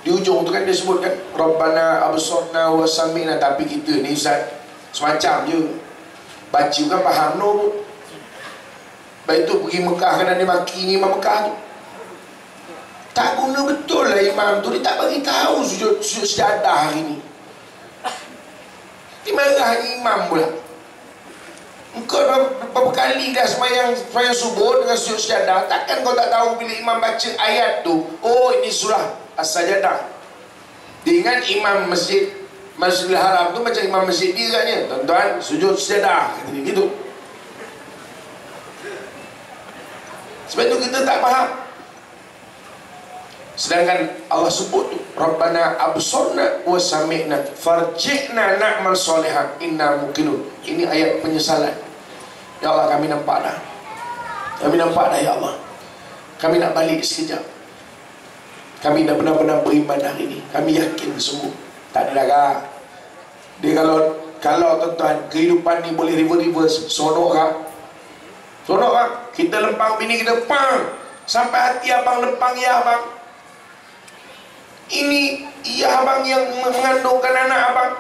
di ujung tu kan dia sebut kan, Rabbana absorna wa sami'na. Tapi kita ni Ustaz semacam je baca kan faham no. Baik tu pergi Mekah, kadang dia maki ni Imam Mekah tu. Tak guna betul lah imam tu. Dia tak bagi tahu sujud sejadah hari ni. Dia marah imam pula. Engkau berapa kali dah sembahyang subuh dengan sujud sejadah, takkan kau tak tahu bila imam baca ayat tu, oh ini surah As-Sajadah. Dia ingat imam Masjidil Haram tu macam imam masjid dia katnya, tuan-tuan, sujud sejadah kata dia gitu. Sebab itu kita tak faham. Sedangkan Allah sebut tu, Rabbana absorna wa sami'na farji'na na'mal solihan inna muqinun. Ini ayat penyesalan. Ya Allah, kami nampak dah. Kami nampak dah ya Allah. Kami nak balik sekejap. Kami dah benar-benar beriman hari ini. Kami yakin sungguh. Tak ada dagang. Dia kalau tuan-tuan, kehidupan ni boleh reverse, sonok kan? Sonok kan? Kita lempang bini kita, pang! Sampai hati abang lempang, ya abang. Ini iya abang yang mengandungkan anak abang.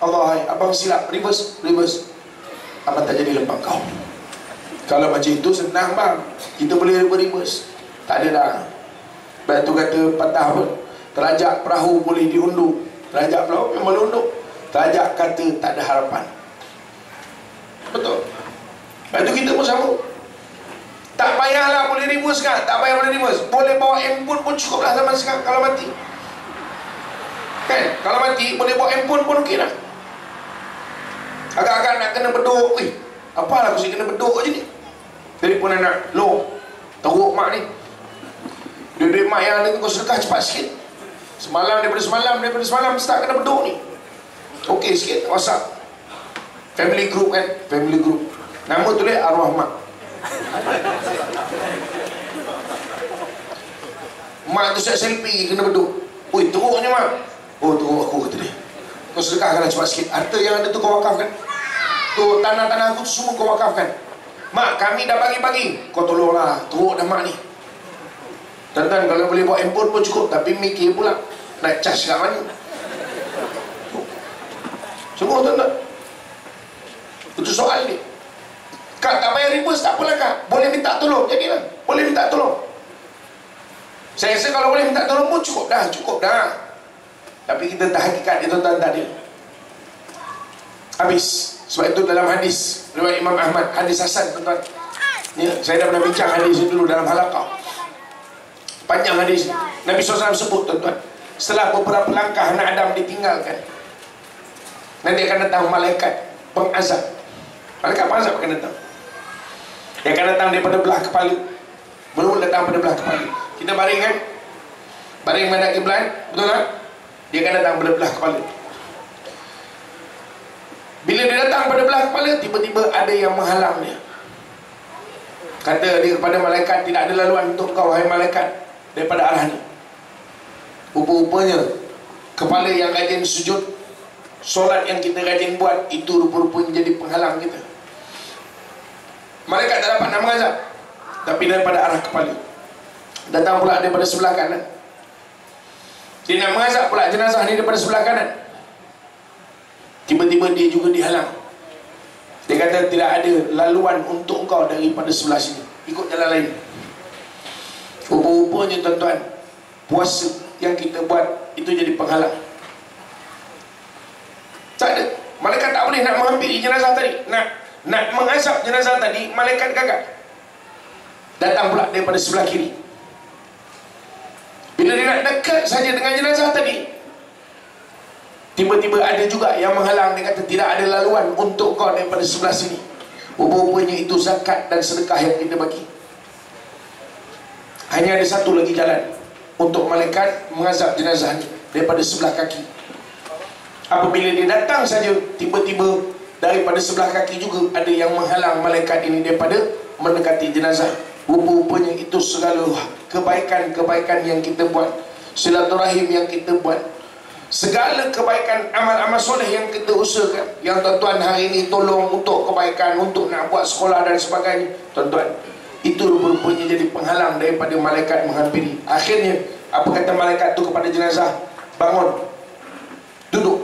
Allah, abang silap, reverse. Abang tak jadi lempang kau. Kalau macam itu senang bang, kita boleh reverse. Tak ada dah. Lepas tu kata patah apa, terajak perahu boleh diundur. Terajak perahu memang boleh undur. Terajak kata tak ada harapan. Betul. Lepas tu kita pun sama. Tak payahlah boleh reverse kan. Tak payah boleh reverse. Boleh bawa handphone pun cukup lah zaman sekarang kalau mati. Kan? Kalau mati boleh bawa handphone pun okey dah. Agak-agak nak kena beduk. Apalah aku kena beduk je ni. Telefon anak, lo teruk mak ni. Duit-duit mak yang ada kau sedekah cepat sikit. Daripada semalam start kena beduk ni. Okey sikit, WhatsApp. Family group kan, family group. Nama tulis arwah mak. Mak tu set selfie kena beduk. Oi, teruknya mak. Oh, teruk aku kata dia. Kau kau sedekahkanlah cepat sikit. Harta yang ada tu kau wakafkan. Tu tanah-tanah aku tu semua kau wakafkan. Mak, kami dah bagi-bagi, kau tolonglah, teruk dah mak ni. Tuan-tuan, kalau boleh bawa handphone pun cukup, tapi mikir pula nak charge kat mana. Semua tuan-tuan. Itu soal ni. Kak tak bayar reverse, tak apalah kak. Boleh minta tolong, jadilah. Boleh minta tolong. Saya rasa kalau boleh minta tolong pun cukup dah. Tapi kita tak hakikat dia tuan-tuan tadi. Habis. Sebab itu dalam hadis riwayat Imam Ahmad, hadis hasan tuan-tuan. Ya, saya dah pernah bincang hadis itu dulu dalam halaqah. Panjang hadis. Nabi SAW sebut tuan-tuan, setelah beberapa langkah anak Adam ditinggalkan, nanti akan datang malaikat pengazab. Malaikat pengazab akan datang. Dia akan datang daripada belah kepala. Belum datang pada belah kepala. Kita baring kan? Baring menghadap kiblat, betul tak? Dia akan datang pada belah kepala. Bila dia datang pada belah kepala, tiba-tiba ada yang menghalang dia. Kata dia kepada malaikat, tidak ada laluan untuk kau, wahai malaikat, daripada arah ni. Rupa-rupanya kepala yang rajin sujud, solat yang kita rajin buat, itu rupa-rupanya jadi penghalang kita. Malaikat tak dapat nak mengazab, tapi daripada arah kepala. Datang pula daripada sebelah kanan. Dia nak mengazab pula jenazah ni daripada sebelah kanan. Tiba-tiba dia juga dihalang. Dia kata tidak ada laluan untuk kau daripada sebelah sini, ikut jalan lain. Rupa-rupanya tuan-tuan, puasa yang kita buat itu jadi penghalang. Tak ada. Malaikat tak boleh nak menghampiri jenazah tadi, nak mengazab jenazah tadi. Malaikat gagal. Datang pula daripada sebelah kiri. Bila dia nak dekat saja dengan jenazah tadi, tiba-tiba ada juga yang menghalang. Dia kata tidak ada laluan untuk kau daripada sebelah sini. Rupa-rupanya itu zakat dan sedekah yang kita bagi. Hanya ada satu lagi jalan untuk malaikat mengazab jenazah ni, daripada sebelah kaki. Apabila dia datang saja, tiba-tiba daripada sebelah kaki juga ada yang menghalang malaikat ini daripada mendekati jenazah. Rupa-rupanya itu segala kebaikan-kebaikan yang kita buat, silaturahim yang kita buat, segala kebaikan, amal-amal soleh yang kita usahakan, yang tuan-tuan hari ini tolong untuk kebaikan, untuk nak buat sekolah dan sebagainya, tuan-tuan, itu rupa-rupanya jadi penghalang daripada malaikat menghampiri. Akhirnya apa kata malaikat tu kepada jenazah? Bangun, duduk.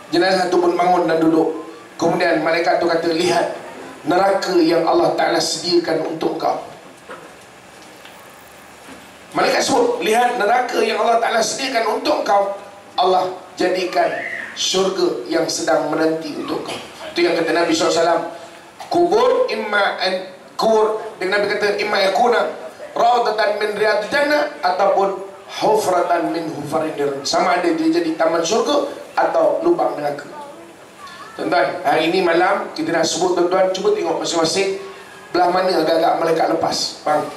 Jenazah tu pun bangun dan duduk. Kemudian malaikat tu kata, lihat neraka yang Allah Ta'ala sediakan untuk kau. Malaikat sebut, lihat neraka yang Allah Ta'ala sediakan untuk kau, Allah jadikan syurga yang sedang menanti untuk kau. Itu yang kata Nabi SAW. Kubur dengan Nabi kata, imma yakuna raudatan min riyadil jannah ataupun hufratan min hufarin nar. Sama ada dia jadi taman syurga atau lubang neraka. Tuan-tuan, hari ini malam kita nak sebut, tuan-tuan, cuba tengok masing-masing belah mana agak-agak malaikat lepas. Bang,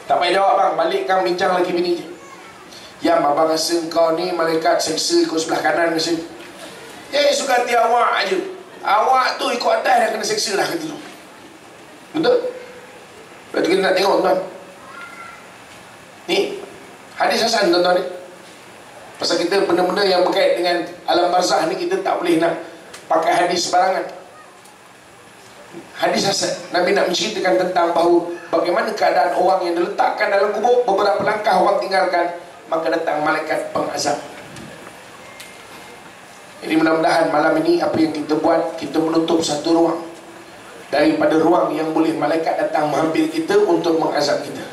tak payah jawab bang, balik kang bincang lagi bini je. Ya, abang rasa kau ni malaikat seksa ikut sebelah kanan rasa. Suka hati awak aja. Awak tu ikut atas dah kena seksa dah kata tu. Betul? Lepas tu kita nak tengok, tuan. Ni hadis hasan, tuan-tuan ni. Pasal kita benda-benda yang berkait dengan alam barzah ni, kita tak boleh nak pakai hadis sebarangan. Hadis hasan, Nabi nak menceritakan tentang bahawa bagaimana keadaan orang yang diletakkan dalam kubur, beberapa langkah orang tinggalkan, maka datang malaikat pengazab. Jadi mudah-mudahan malam ini apa yang kita buat, kita menutup satu ruang daripada ruang yang boleh malaikat datang menghampiri kita untuk mengazab kita.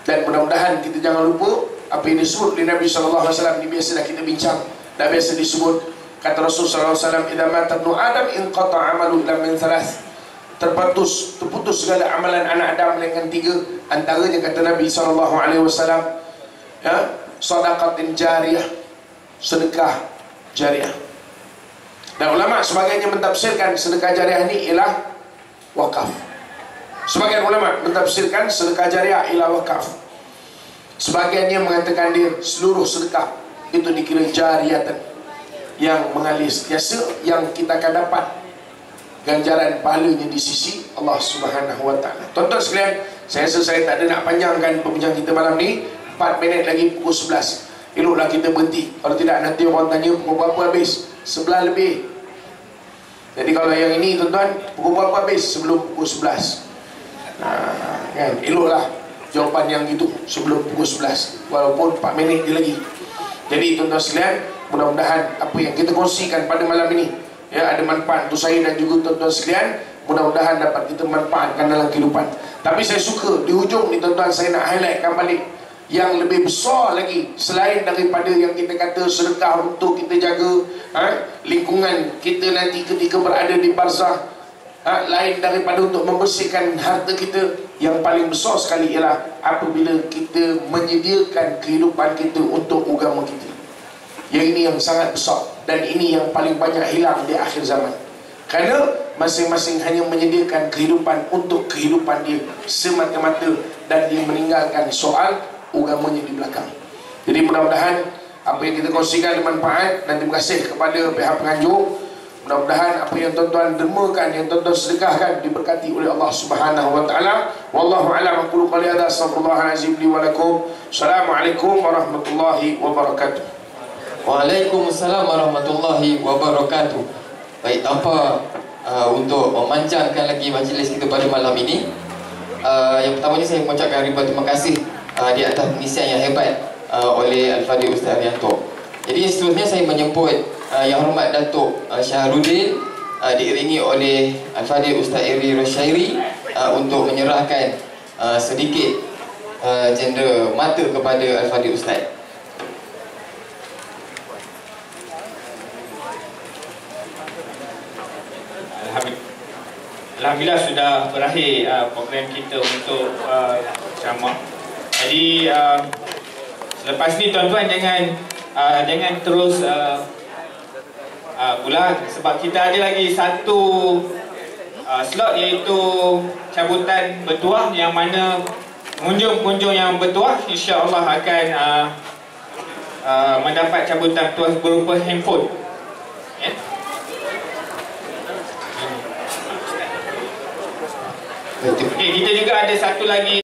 Dan mudah-mudahan kita jangan lupa apa yang disebut oleh Nabi SAW. Ini biasa dah kita bincang, dah biasa disebut. Kata Rasulullah SAW, idza mata ibnu Adam inqata amalu illa min thalath. Terputus segala amalan anak Adam melainkan tiga. Antaranya kata Nabi SAW, ya, sedekatin jariyah, sedekah jariyah. Dan ulama sebagainya mentafsirkan sedekah jariyah ini ialah wakaf. Sebagian ulama mentafsirkan sedekah jariyah ialah wakaf. Sebagiannya mengatakan dia seluruh sedekah itu dikira jariyatan, yang mengalir sentiasa, yang kita akan dapat ganjaran pahalanya di sisi Allah Subhanahu wa Ta'ala. Tuan-tuan sekalian, saya rasa saya tak ada nak panjangkan perbincangan kita malam ni. 4 minit lagi pukul 11. eloklah kita berhenti. Kalau tidak nanti orang tanya pukul berapa habis, 11 lebih. Jadi kalau yang ini tuan-tuan, pukul berapa habis? Sebelum pukul 11. Kan? Eloklah jawapan yang itu sebelum pukul 11, walaupun 4 minit dia lagi. Jadi tuan-tuan sekalian, mudah-mudahan apa yang kita kongsikan pada malam ini ya ada manfaat untuk saya dan juga tuan-tuan sekalian. Mudah-mudahan dapat kita manfaatkan dalam kehidupan. Tapi saya suka di hujung ni tuan-tuan, saya nak highlightkan balik yang lebih besar lagi selain daripada yang kita kata sedekah untuk kita jaga lingkungan kita nanti ketika berada di barzah, lain daripada untuk membersihkan harta kita. Yang paling besar sekali ialah apabila kita menyediakan kehidupan kita untuk agama kita. Yang ini yang sangat besar, dan ini yang paling banyak hilang di akhir zaman. Kerana masing-masing hanya menyediakan kehidupan untuk kehidupan dia semata-mata, dan dia meninggalkan soal agamanya di belakang. Jadi mudah-mudahan apa yang kita kongsikan bermanfaat, dan terima kasih kepada pihak penganjur. Mudah-mudahan apa yang tuan-tuan dermakan, yang tuan-tuan sedekahkan, diberkati oleh Allah Subhanahu wa taala. Wallahu a'lam. Aqulu qali hadza, astaghfirullahalazim li wa lakum. Assalamualaikum warahmatullahi wabarakatuh. Waalaikumsalam warahmatullahi wabarakatuh. Baik, tanpa untuk memanjangkan lagi majlis kita pada malam ini, yang pertamanya saya mengucapkan ribuan terima kasih di atas pengisian yang hebat oleh Al-Fadhil Ustaz Arianto. Jadi seterusnya saya menyebut Yang Hormat Datuk Syahrudin diiringi oleh Al-Fadhil Ustaz Eri Rosyairi untuk menyerahkan sedikit jenda mata kepada Al-Fadhil Ustaz. Alhamdulillah sudah berakhir program kita untuk ceramah. Jadi selepas ni tuan-tuan jangan terus pulang, sebab kita ada lagi satu slot, iaitu cabutan bertuah, yang mana pengunjung-pengunjung yang bertuah insya-Allah akan mendapat cabutan tuah berupa handphone. Okey, kita juga ada satu lagi